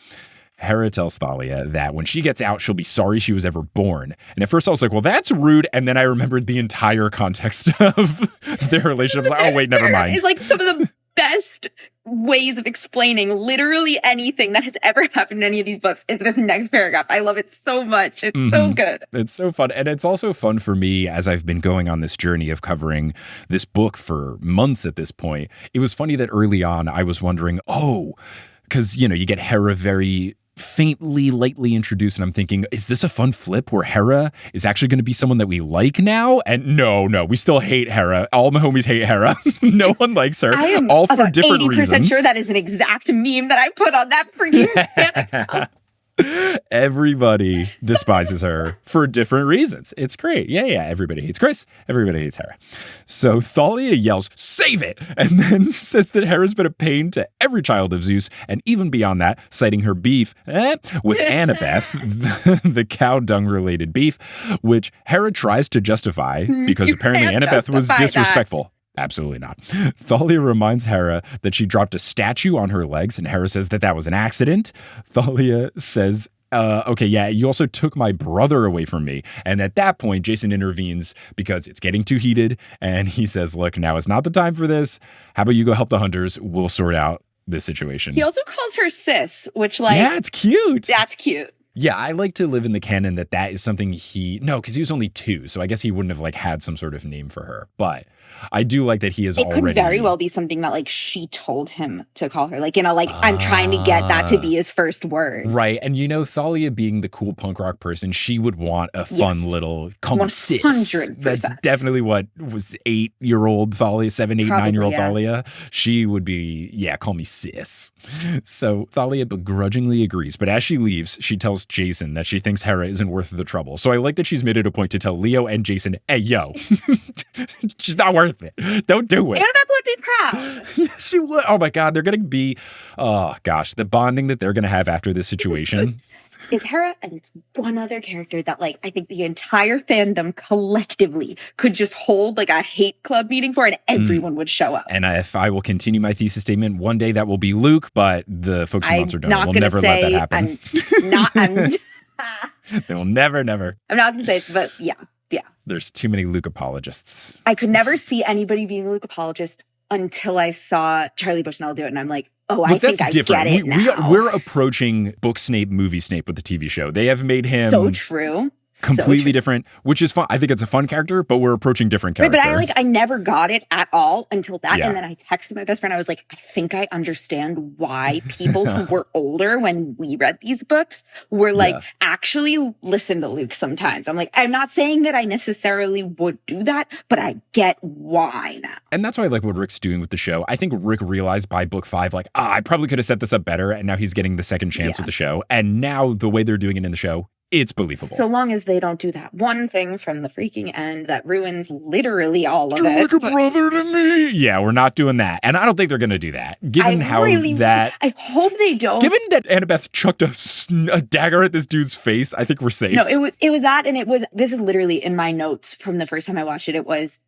Hera tells Thalia that when she gets out, she'll be sorry she was ever born. And at first I was like, well, that's rude. And then I remembered the entire context of their relationship. I was like, oh, wait, never mind. It's like some of the best ways of explaining literally anything that has ever happened in any of these books is this next paragraph. I love it so much. It's so good. It's so fun. And it's also fun for me as I've been going on this journey of covering this book for months at this point. It was funny that early on I was wondering, because, you get Hera very faintly, lightly introduced, and I'm thinking, is this a fun flip where Hera is actually going to be someone that we like now? And no, we still hate Hera. All my homies hate Hera. No one likes her. I am all for different 80% reasons. Sure that is an exact meme that I put on that freaking fan. Everybody despises her for different reasons. It's great. Yeah. Everybody hates Chris. Everybody hates Hera. So Thalia yells, save it! And then says that Hera's been a pain to every child of Zeus, and even beyond that, citing her beef with Annabeth, the cow dung related beef, which Hera tries to justify because apparently Annabeth was disrespectful. Absolutely not. Thalia reminds Hera that she dropped a statue on her legs, and Hera says that that was an accident. Thalia says, okay, yeah, you also took my brother away from me. And at that point, Jason intervenes because it's getting too heated. And he says, look, now is not the time for this. How about you go help the hunters? We'll sort out this situation. He also calls her sis, which like... Yeah, it's cute. That's cute. Yeah, I like to live in the canon that is something because he was only 2, so I guess he wouldn't have like had some sort of name for her. But I do like that he is already... It could very well be something that like she told him to call her. Like, I'm trying to get that to be his first word. Right. And Thalia being the cool punk rock person, she would want a fun little call me sis. 100%. That's definitely what was 8-year-old Thalia, 7, 8, 9-year-old Thalia. She would be, call me sis. So Thalia begrudgingly agrees. But as she leaves, she tells Jason that she thinks Hera isn't worth the trouble. So I like that she's made it a point to tell Leo and Jason, hey, yo, she's not worth it. Don't do it. Annabeth would be proud. She would. Oh my God, they're going to be, the bonding that they're going to have after this situation. Is Hera, and it's one other character that like I think the entire fandom collectively could just hold like a hate club meeting for, and everyone would show up. And if I will continue my thesis statement, one day that will be Luke, but the folks in Monster Dome will never let that happen. They will never. I'm not going to say it, but yeah. There's too many Luke apologists. I could never see anybody being a Luke apologist until I saw Charlie Bushnell do it, and I'm like, oh, I think I get it now. We're approaching book Snape, movie Snape with the TV show. They have made him so true. Completely different, which is fun. I think it's a fun character, but we're approaching different characters. Right, but I never got it at all until that. Yeah. And then I texted my best friend. I was like, I think I understand why people who were older when we read these books were like, actually listen to Luke sometimes. I'm like, I'm not saying that I necessarily would do that, but I get why now. And that's why I like what Rick's doing with the show. I think Rick realized by book 5, like, I probably could have set this up better. And now he's getting the second chance with the show. And now the way they're doing it in the show, it's believable. So long as they don't do that one thing from the freaking end that ruins literally all of it. You're like a brother to me. Yeah, we're not doing that. And I don't think they're going to do that. Given I hope they don't. Given that Annabeth chucked a dagger at this dude's face, I think we're safe. No, it was that, and this is literally in my notes from the first time I watched it. It was,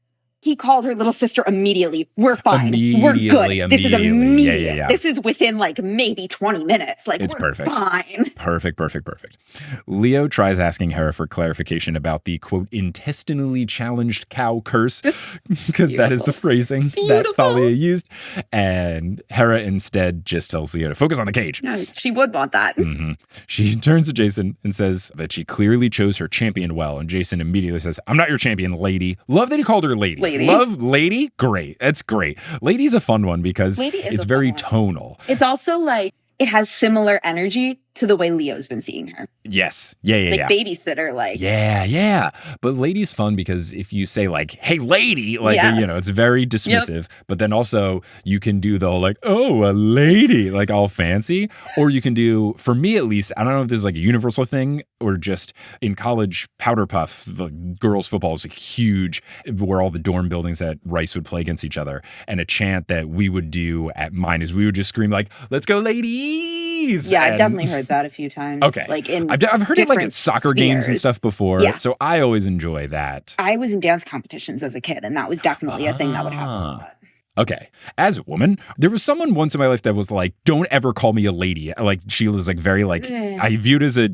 he called her little sister immediately. We're fine. We're good. This is immediate. Yeah. This is within like maybe 20 minutes. Like, it's perfect. Fine. Perfect. Leo tries asking Hera for clarification about the, quote, intestinally challenged cow curse, because that is the phrasing that Thalia used. And Hera instead just tells Leo to focus on the cage. No, she would want that. Mm-hmm. She turns to Jason and says that she clearly chose her champion well. And Jason immediately says, I'm not your champion, lady. Love that he called her lady. Love lady? Great. That's great. Lady's a fun one because it's very tonal. It's also like, it has similar energy to the way Leo's been seeing her. Yes. Yeah. Babysitter, like. Yeah. But lady's fun because if you say like, hey, lady, like, it's very dismissive. Yep. But then also you can do the whole like, oh, a lady, like all fancy. Or you can do, for me at least, I don't know if this is like a universal thing or just in college, powder puff, the girls' football is like huge, where all the dorm buildings at Rice would play against each other. And a chant that we would do at mine is we would just scream like, let's go ladies. Yeah, I've definitely heard that a few times. Okay. Like I've heard it like at soccer games and stuff before. Yeah. So I always enjoy that. I was in dance competitions as a kid, and that was definitely a thing that would happen. Okay. As a woman, there was someone once in my life that was like, don't ever call me a lady. Like, she was like very like, I viewed it as a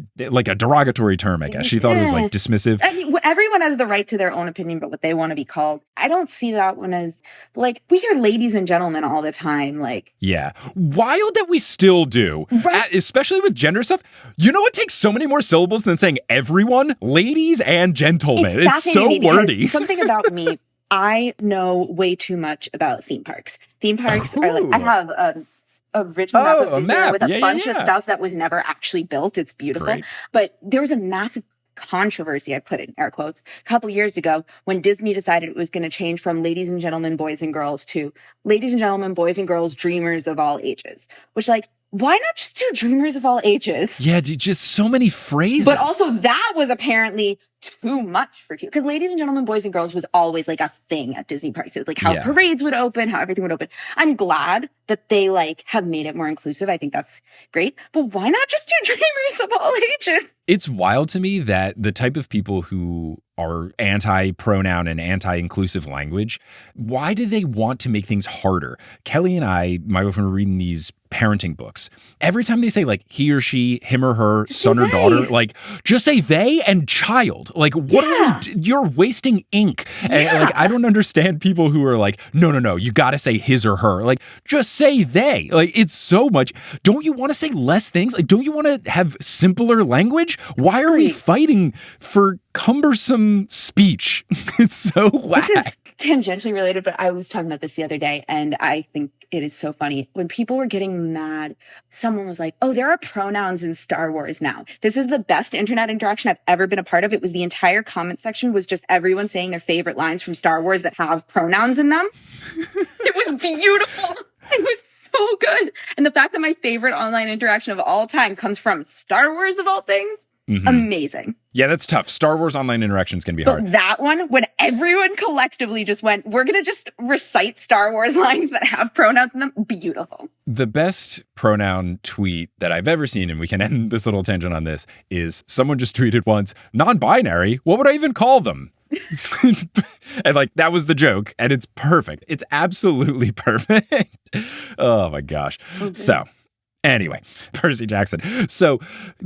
derogatory term, I guess. She thought it was like dismissive. I mean, everyone has the right to their own opinion about what they want to be called. I don't see that one as like, we hear ladies and gentlemen all the time. Like, yeah. Wild that we still do, right? Especially with gender stuff. You know, it takes so many more syllables than saying everyone, ladies and gentlemen. It's so wordy. Something about me. I know way too much about theme parks. Theme parks are like, I have an original map of Disney with a bunch of stuff that was never actually built. It's beautiful. Great. But there was a massive controversy, I put in air quotes, a couple years ago when Disney decided it was going to change from ladies and gentlemen, boys and girls to ladies and gentlemen, boys and girls, dreamers of all ages. Which, like, why not just do dreamers of all ages? Yeah, just so many phrases. But also that was apparently too much for people. Because ladies and gentlemen, boys and girls was always like a thing at Disney parks. It was like how parades would open, how everything would open. I'm glad that they like have made it more inclusive. I think that's great. But why not just do dreamers of all ages? It's wild to me that the type of people who are anti-pronoun and anti-inclusive language, why do they want to make things harder? Kelly and I, my wife, were reading these parenting books. Every time they say like he or she, him or her, just son or daughter, like just say they and child. Like what are you're wasting ink. And like I don't understand people who are like, no, you got to say his or her. Like just say they. Like it's so much. Don't you want to say less things? Like don't you want to have simpler language? Why are we fighting for cumbersome speech? It's so whack. This is tangentially related, but I was talking about this the other day, and I think it is so funny. When people were getting mad, someone was like, oh, there are pronouns in Star Wars now. This is the best internet interaction I've ever been a part of. It was the entire comment section was just everyone saying their favorite lines from Star Wars that have pronouns in them. It was beautiful. It was so good. And the fact that my favorite online interaction of all time comes from Star Wars of all things, amazing. Yeah, that's tough. Star Wars online interactions can be hard. But that one, when everyone collectively just went, we're going to just recite Star Wars lines that have pronouns in them, beautiful. The best pronoun tweet that I've ever seen, and we can end this little tangent on this, is someone just tweeted once, non-binary, what would I even call them? And like, that was the joke, and it's perfect. It's absolutely perfect. Oh my gosh. Okay. So anyway, Percy Jackson. So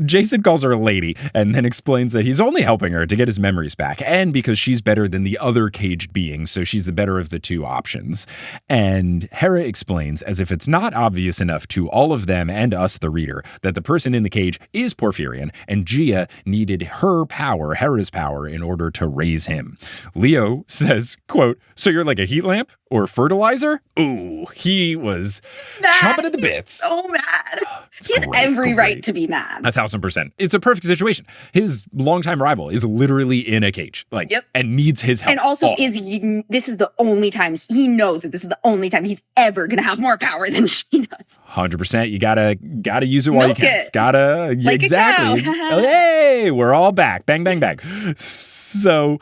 Jason calls her a lady and then explains that he's only helping her to get his memories back and because she's better than the other caged beings, so she's the better of the two options. And Hera explains, as if it's not obvious enough to all of them and us, the reader, that the person in the cage is Porphyrion and Gia needed her power, Hera's power, in order to raise him. Leo says, quote, so you're like a heat lamp or fertilizer? Ooh, he was chomping at the bits. So mad. He had every right to be mad. 1,000%. It's a perfect situation. His longtime rival is literally in a cage, like, and needs his help. And also this is the only time he knows that this is the only time he's ever going to have more power than she does. 100%. You gotta use it while Milk you can. It. Gotta, like exactly. Hey, we're all back. Bang, bang, bang. So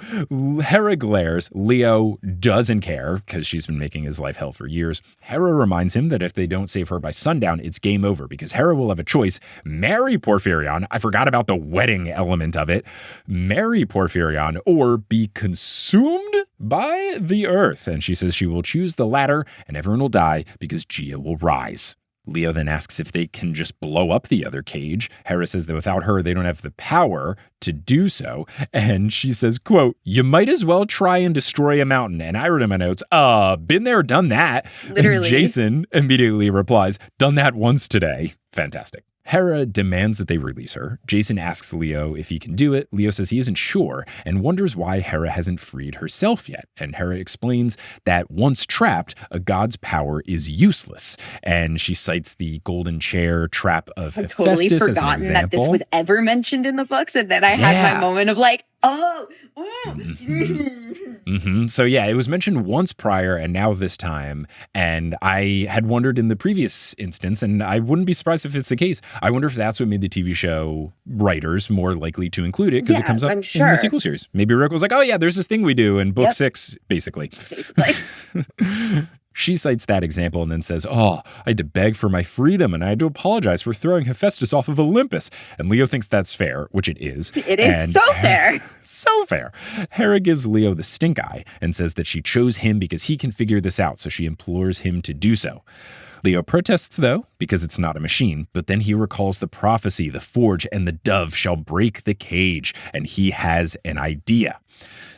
Hera glares. Leo doesn't care because she's been making his life hell for years. Hera reminds him that if they don't save her by sundown, it's game over because Hera will have a choice. Marry Porphyrion. I forgot about the wedding element of it. Marry Porphyrion or be consumed by the earth. And she says she will choose the latter and everyone will die because Gia will rise. Leo then asks if they can just blow up the other cage. Hera says that without her, they don't have the power to do so. And she says, quote, you might as well try and destroy a mountain. And I wrote in my notes, been there, done that. Literally. And Jason immediately replies, done that once today. Fantastic. Hera demands that they release her. Jason asks Leo if he can do it. Leo says he isn't sure and wonders why Hera hasn't freed herself yet. And Hera explains that once trapped, a god's power is useless. And she cites the golden chair trap of Hephaestus totally as an forgotten example. that this was ever mentioned in the books. And then I had my moment of like, oh, So yeah, it was mentioned once prior and now this time. And I had wondered in the previous instance, and I wouldn't be surprised if it's the case. I wonder if that's what made the TV show writers more likely to include it because it comes up in the sequel series. Maybe Rick was like, oh yeah, there's this thing we do in book 6, basically. She cites that example and then says, I had to beg for my freedom and I had to apologize for throwing Hephaestus off of Olympus. And Leo thinks that's fair, which it is. It is so fair. So fair. Hera gives Leo the stink eye and says that she chose him because he can figure this out, so she implores him to do so. Leo protests, though, because it's not a machine, but then he recalls the prophecy, the forge and the dove shall break the cage, and he has an idea.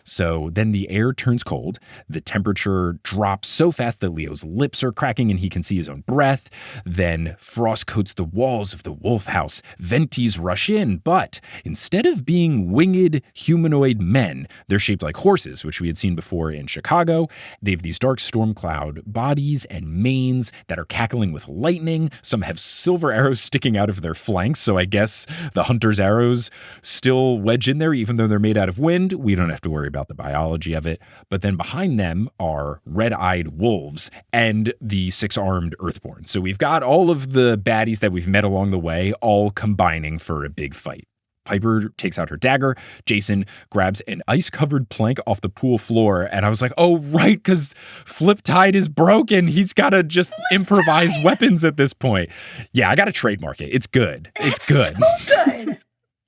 So then the air turns cold. The temperature drops so fast that Leo's lips are cracking and he can see his own breath. Then frost coats the walls of the wolf house. Venties rush in, but instead of being winged humanoid men, they're shaped like horses, which we had seen before in Chicago. They have these dark storm cloud bodies and manes that are cackling with lightning. Some have silver arrows sticking out of their flanks, so I guess the hunter's arrows still wedge in there even though they're made out of wind. We don't have to worry about the biology of it. But then behind them are red-eyed wolves and the 6-armed Earthborn. So we've got all of the baddies that we've met along the way all combining for a big fight. Piper takes out her dagger. Jason grabs an ice-covered plank off the pool floor. And I was like, oh, right, because Fliptide is broken. He's got to just improvise weapons at this point. Yeah, I got to trademark it. It's good. It's good. So good.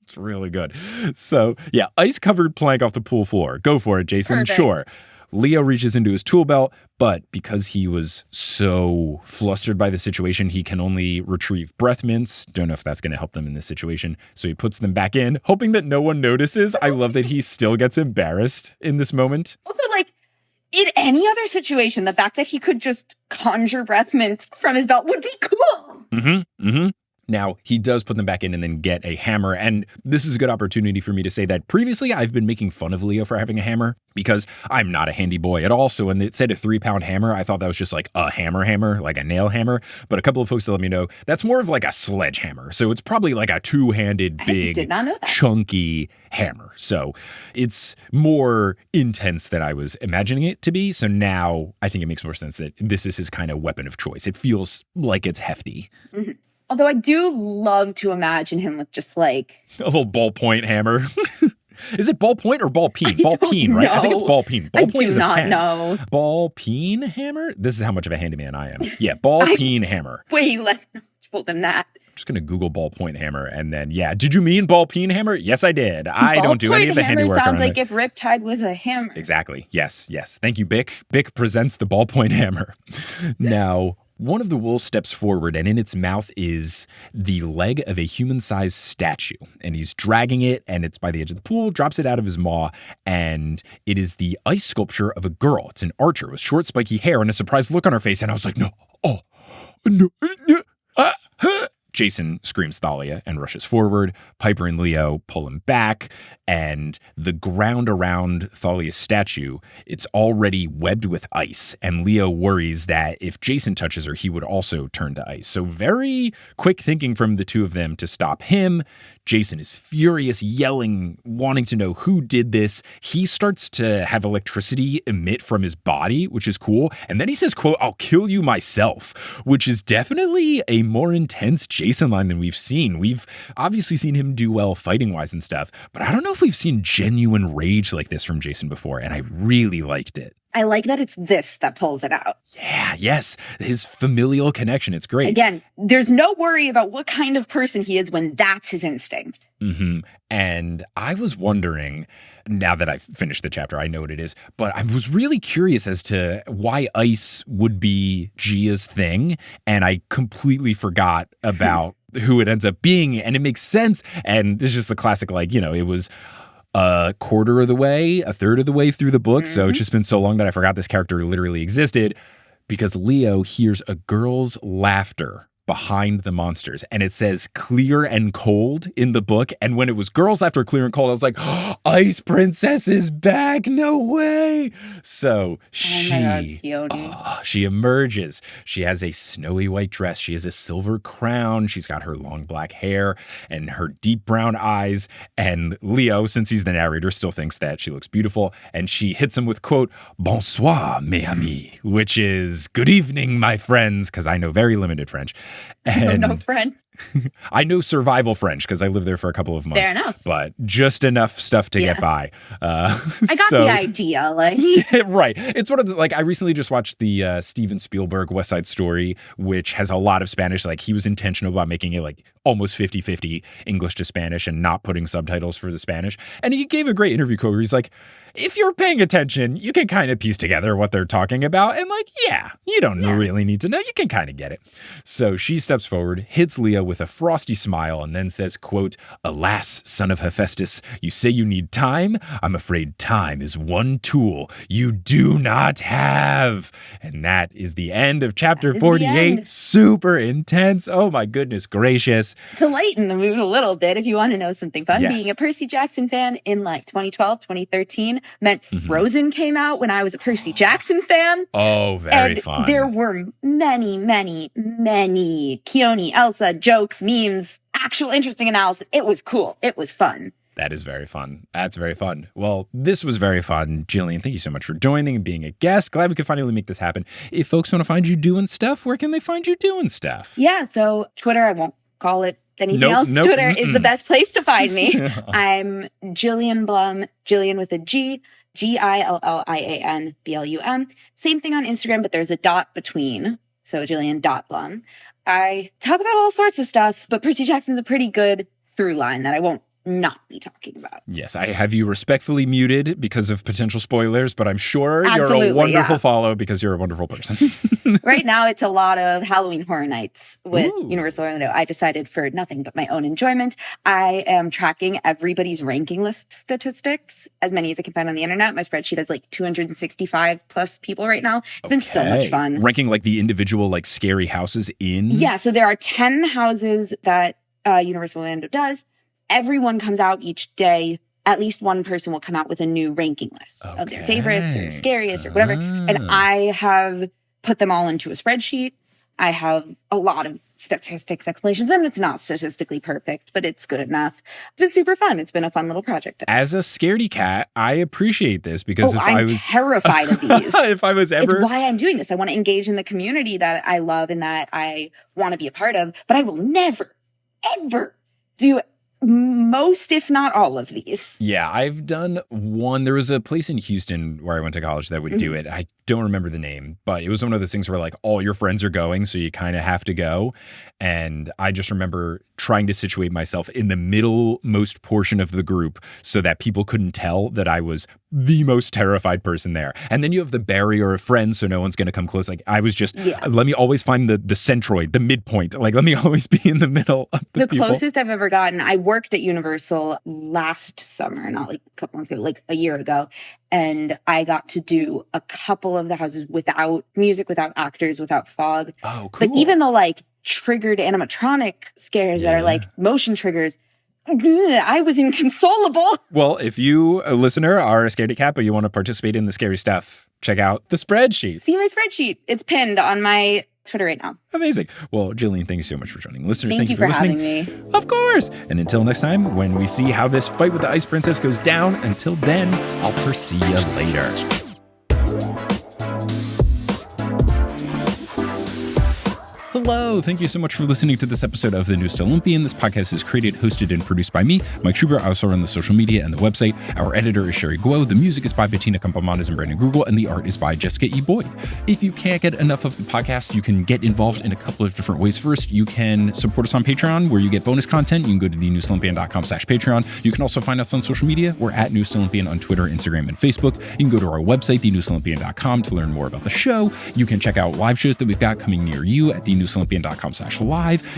It's really good. So, yeah, ice-covered plank off the pool floor. Go for it, Jason. Perfect. Sure. Leo reaches into his tool belt, but because he was so flustered by the situation, he can only retrieve breath mints. Don't know if that's going to help them in this situation. So he puts them back in, hoping that no one notices. I love that he still gets embarrassed in this moment. Also, like, in any other situation, the fact that he could just conjure breath mints from his belt would be cool. Now, he does put them back in and then get a hammer. And this is a good opportunity for me to say that previously I've been making fun of Leo for having a hammer because I'm not a handy boy at all. So when it said a 3-pound hammer, I thought that was just like a hammer, like a nail hammer. But a couple of folks let me know that's more of like a sledgehammer. So it's probably like a 2-handed, big, did not know that. chunky hammer. So it's more intense than I was imagining it to be. So now I think it makes more sense that this is his kind of weapon of choice. It feels like it's hefty. Mm-hmm. Although I do love to imagine him with just like a little ballpoint hammer. Is it ballpoint or ball peen? I Ball don't peen, right? I think it's know. ball peen. I Ballpoint do is a not pen. know. Ball peen hammer? This is how much of a handyman I am. Yeah, ball peen hammer. Way less knowledgeable than that. I'm just going to Google ballpoint hammer and then, yeah. Did you mean ball peen hammer? Yes, I did. I don't do any of the handiwork Ballpoint hammer on sounds like it. if Riptide was a hammer. Exactly. Yes. Thank you, Bic. Bic presents the ballpoint hammer. Now, one of the wolves steps forward, and in its mouth is the leg of a human-sized statue. And he's dragging it, and it's by the edge of the pool, drops it out of his maw, and it is the ice sculpture of a girl. It's an archer with short, spiky hair and a surprised look on her face. And I was like, no, Jason screams Thalia and rushes forward. Piper and Leo pull him back, and the ground around Thalia's statue, it's already webbed with ice, and Leo worries that if Jason touches her, he would also turn to ice. So very quick thinking from the two of them to stop him. Jason is furious, yelling, wanting to know who did this. He starts to have electricity emit from his body, which is cool. And then he says, quote, "I'll kill you myself," which is definitely a more intense Jason line than we've seen. We've obviously seen him do well fighting-wise and stuff, but I don't know if we've seen genuine rage like this from Jason before, and I really liked it. I like that it's this that pulls it out. Yeah, yes. His familial connection. It's great. Again, there's no worry about what kind of person he is when that's his instinct. Mm-hmm. And I was wondering, now that I've finished the chapter, I know what it is, but I was really curious as to why ice would be Gia's thing. And I completely forgot about who it ends up being. And it makes sense. And this is just the classic, like, you know, it was a quarter of the way, a third of the way through the book. Mm-hmm. So it's just been so long that I forgot this character literally existed, because Leo hears a girl's laughter behind the monsters, and it says clear and cold in the book. And when it was girls laughter, clear and cold, I was like, oh, Ice Princess is back. No way. So she emerges. She has a snowy white dress. She has a silver crown. She's got her long black hair and her deep brown eyes. And Leo, since he's the narrator, still thinks that she looks beautiful. And she hits him with, quote, "Bonsoir, mes amis," which is good evening, my friends, because I know very limited French. And no friend. I know survival French because I lived there for a couple of months. Fair enough. But just enough stuff to get by. I got the idea. Like, yeah, right. It's one of the, like, I recently just watched the Steven Spielberg West Side Story, which has a lot of Spanish. Like, he was intentional about making it like almost 50-50 English to Spanish and not putting subtitles for the Spanish. And he gave a great interview quote where he's like, if you're paying attention, you can kind of piece together what they're talking about. And like, yeah, you don't really need to know. You can kind of get it. So she steps forward, hits Leo with a frosty smile, and then says, quote, "Alas, son of Hephaestus, you say you need time? I'm afraid time is one tool you do not have." And that is the end of chapter 48. Super intense. Oh my goodness gracious. To lighten the mood a little bit, if you want to know something fun, Yes. being a Percy Jackson fan in like 2012, 2013 meant Frozen came out when I was a Percy Jackson fan. Oh, very And fun. there were many, many, many Keone, Elsa jokes, memes, actual interesting analysis. It was cool. It was fun. That is very fun. That's very fun. Well, this was very fun. Gillian, thank you so much for joining and being a guest. Glad we could finally make this happen. If folks want to find you doing stuff, where can they find you doing stuff? Yeah, so Twitter, I won't call it anything else. Twitter is the best place to find me. I'm Gillian Blum, Gillian with a G, Gillian Blum. Same thing on Instagram, but there's a dot between. So Gillian.Blum. I talk about all sorts of stuff, but Percy Jackson's a pretty good through line that I won't not be talking about. Yes, I have you respectfully muted because of potential spoilers, but I'm sure Absolutely, you're a wonderful follow because you're a wonderful person. Right now, it's a lot of Halloween Horror Nights with Universal Orlando. I decided for nothing but my own enjoyment, I am tracking everybody's ranking list statistics, as many as I can find on the internet. My spreadsheet has like 265 plus people right now. It's been so much fun. Ranking like the individual like scary houses in? Yeah, so there are 10 houses that Universal Orlando does. Everyone comes out each day. At least one person will come out with a new ranking list of their favorites or scariest or whatever. And I have put them all into a spreadsheet. I have a lot of statistics, explanations, and it's not statistically perfect, but it's good enough. It's been super fun. It's been a fun little project. As a scaredy cat, I appreciate this because I was terrified of these. If I was ever... It's why I'm doing this. I want to engage in the community that I love and that I want to be a part of, but I will never, ever do most, if not all of these. Yeah, I've done one. There was a place in Houston where I went to college that would do it. I don't remember the name, but it was one of those things where like all your friends are going, so you kind of have to go. And I just remember trying to situate myself in the middlemost portion of the group so that people couldn't tell that I was the most terrified person there. And then you have the barrier of friends, so no one's going to come close. Like I was just, let me always find the centroid, the midpoint. Like let me always be in the middle of the people. Closest I've ever gotten, I worked at Universal last summer, not like a couple months ago, like a year ago. And I got to do a couple of the houses without music, without actors, without fog. Oh, cool. But even the like triggered animatronic scares that are like motion triggers, I was inconsolable. Well, if you, a listener, are a scaredy cat, but you want to participate in the scary stuff, check out the spreadsheet. See my spreadsheet. It's pinned on my Twitter right now. Amazing. Well, Gillian, thank you so much for joining. Listeners, thank you for listening. Having me. Of course. And until next time, when we see how this fight with the Ice Princess goes down, until then, I'll Percy you later. Hello. Thank you so much for listening to this episode of The Newest Olympian. This podcast is created, hosted, and produced by me, Mike Schubert. I also run the social media and the website. Our editor is Sherry Guo. The music is by Bettina Campamanes and Brandon Grugel, and the art is by Jessica E. Boyd. If you can't get enough of the podcast, you can get involved in a couple of different ways. First, you can support us on Patreon, where you get bonus content. You can go to thenewestolympian.com/Patreon. You can also find us on social media. We're at Newest Olympian on Twitter, Instagram, and Facebook. You can go to our website, thenewestolympian.com, to learn more about the show. You can check out live shows that we've got coming near you at thenewestolympian.com/live.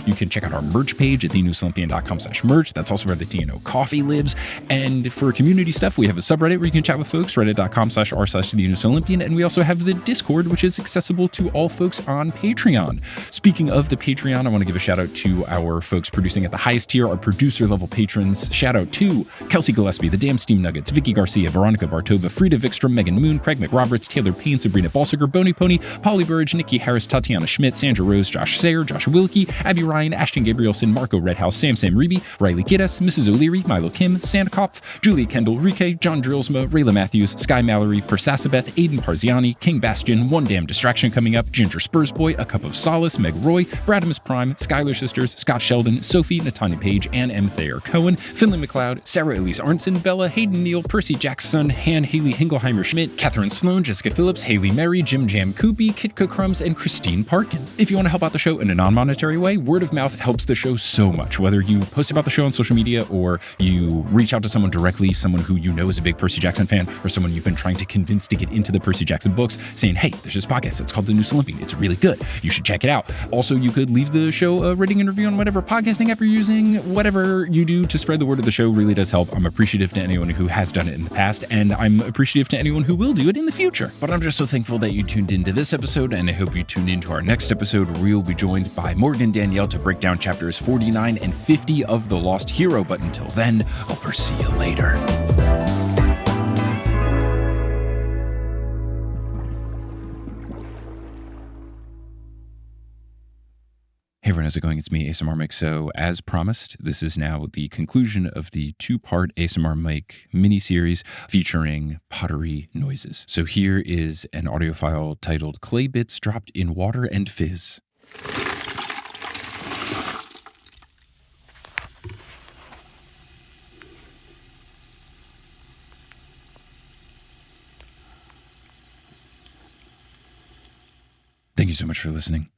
You can check out our merch page at thenewestolympian.com/merch. That's also where the TNO coffee lives. And for community stuff, we have a subreddit where you can chat with folks, reddit.com/r/thenewestolympian. And we also have the Discord, which is accessible to all folks on Patreon. Speaking of the Patreon, I want to give a shout out to our folks producing at the highest tier, our producer level patrons. Shout out to Kelsey Gillespie, the Damn Steam Nuggets, Vicky Garcia, Veronica Bartova, Frida Vikstrom, Megan Moon, Craig McRoberts, Taylor Payne, Sabrina Balsiger, Boney Pony, Polly Burridge, Nikki Harris, Tatiana Schmidt, Sandra Rose, Josh Sayer, Josh Wilkie, Abby Ryan, Ashton Gabrielson, Marco Redhouse, Sam Reeby, Riley Giddes, Mrs. O'Leary, Milo Kim, Sandkopf, Julia Kendall, Rike, John Drillsma, Rayla Matthews, Sky Mallory, Persasabeth, Aiden Parziani, King Bastion, One Damn Distraction Coming Up, Ginger Spursboy, A Cup of Solace, Meg Roy, Bradamus Prime, Skylar Sisters, Scott Sheldon, Sophie, Natanya Page, Ann M. Thayer Cohen, Finley McLeod, Sarah Elise Arnson, Bella, Hayden Neal, Percy Jackson, Han Haley Hingleheimer Schmidt, Catherine Sloan, Jessica Phillips, Haley Mary, Jim Jam Koopy, Kitka Crumbs, and Christine Parkin. If you want to help out the show in a non-monetary way, word of mouth helps the show so much. Whether you post about the show on social media or you reach out to someone directly, someone who you know is a big Percy Jackson fan, or someone you've been trying to convince to get into the Percy Jackson books, saying, hey, there's this podcast, it's called The Newest Olympian, it's really good, you should check it out. Also, you could leave the show a rating and review on whatever podcasting app you're using. Whatever you do to spread the word of the show really does help. I'm appreciative to anyone who has done it in the past, and I'm appreciative to anyone who will do it in the future. But I'm just so thankful that you tuned into this episode, and I hope you tune into our next episode, where we will be joined by Morgan Danielle to break down chapters 49 and 50 of The Lost Hero. But until then, I'll Percy you later. Hey everyone, how's it going? It's me, ASMR Mike. So as promised, this is now the conclusion of the two-part ASMR Mike mini-series featuring pottery noises. So here is an audio file titled Clay Bits Dropped in Water and Fizz. Thank you so much for listening.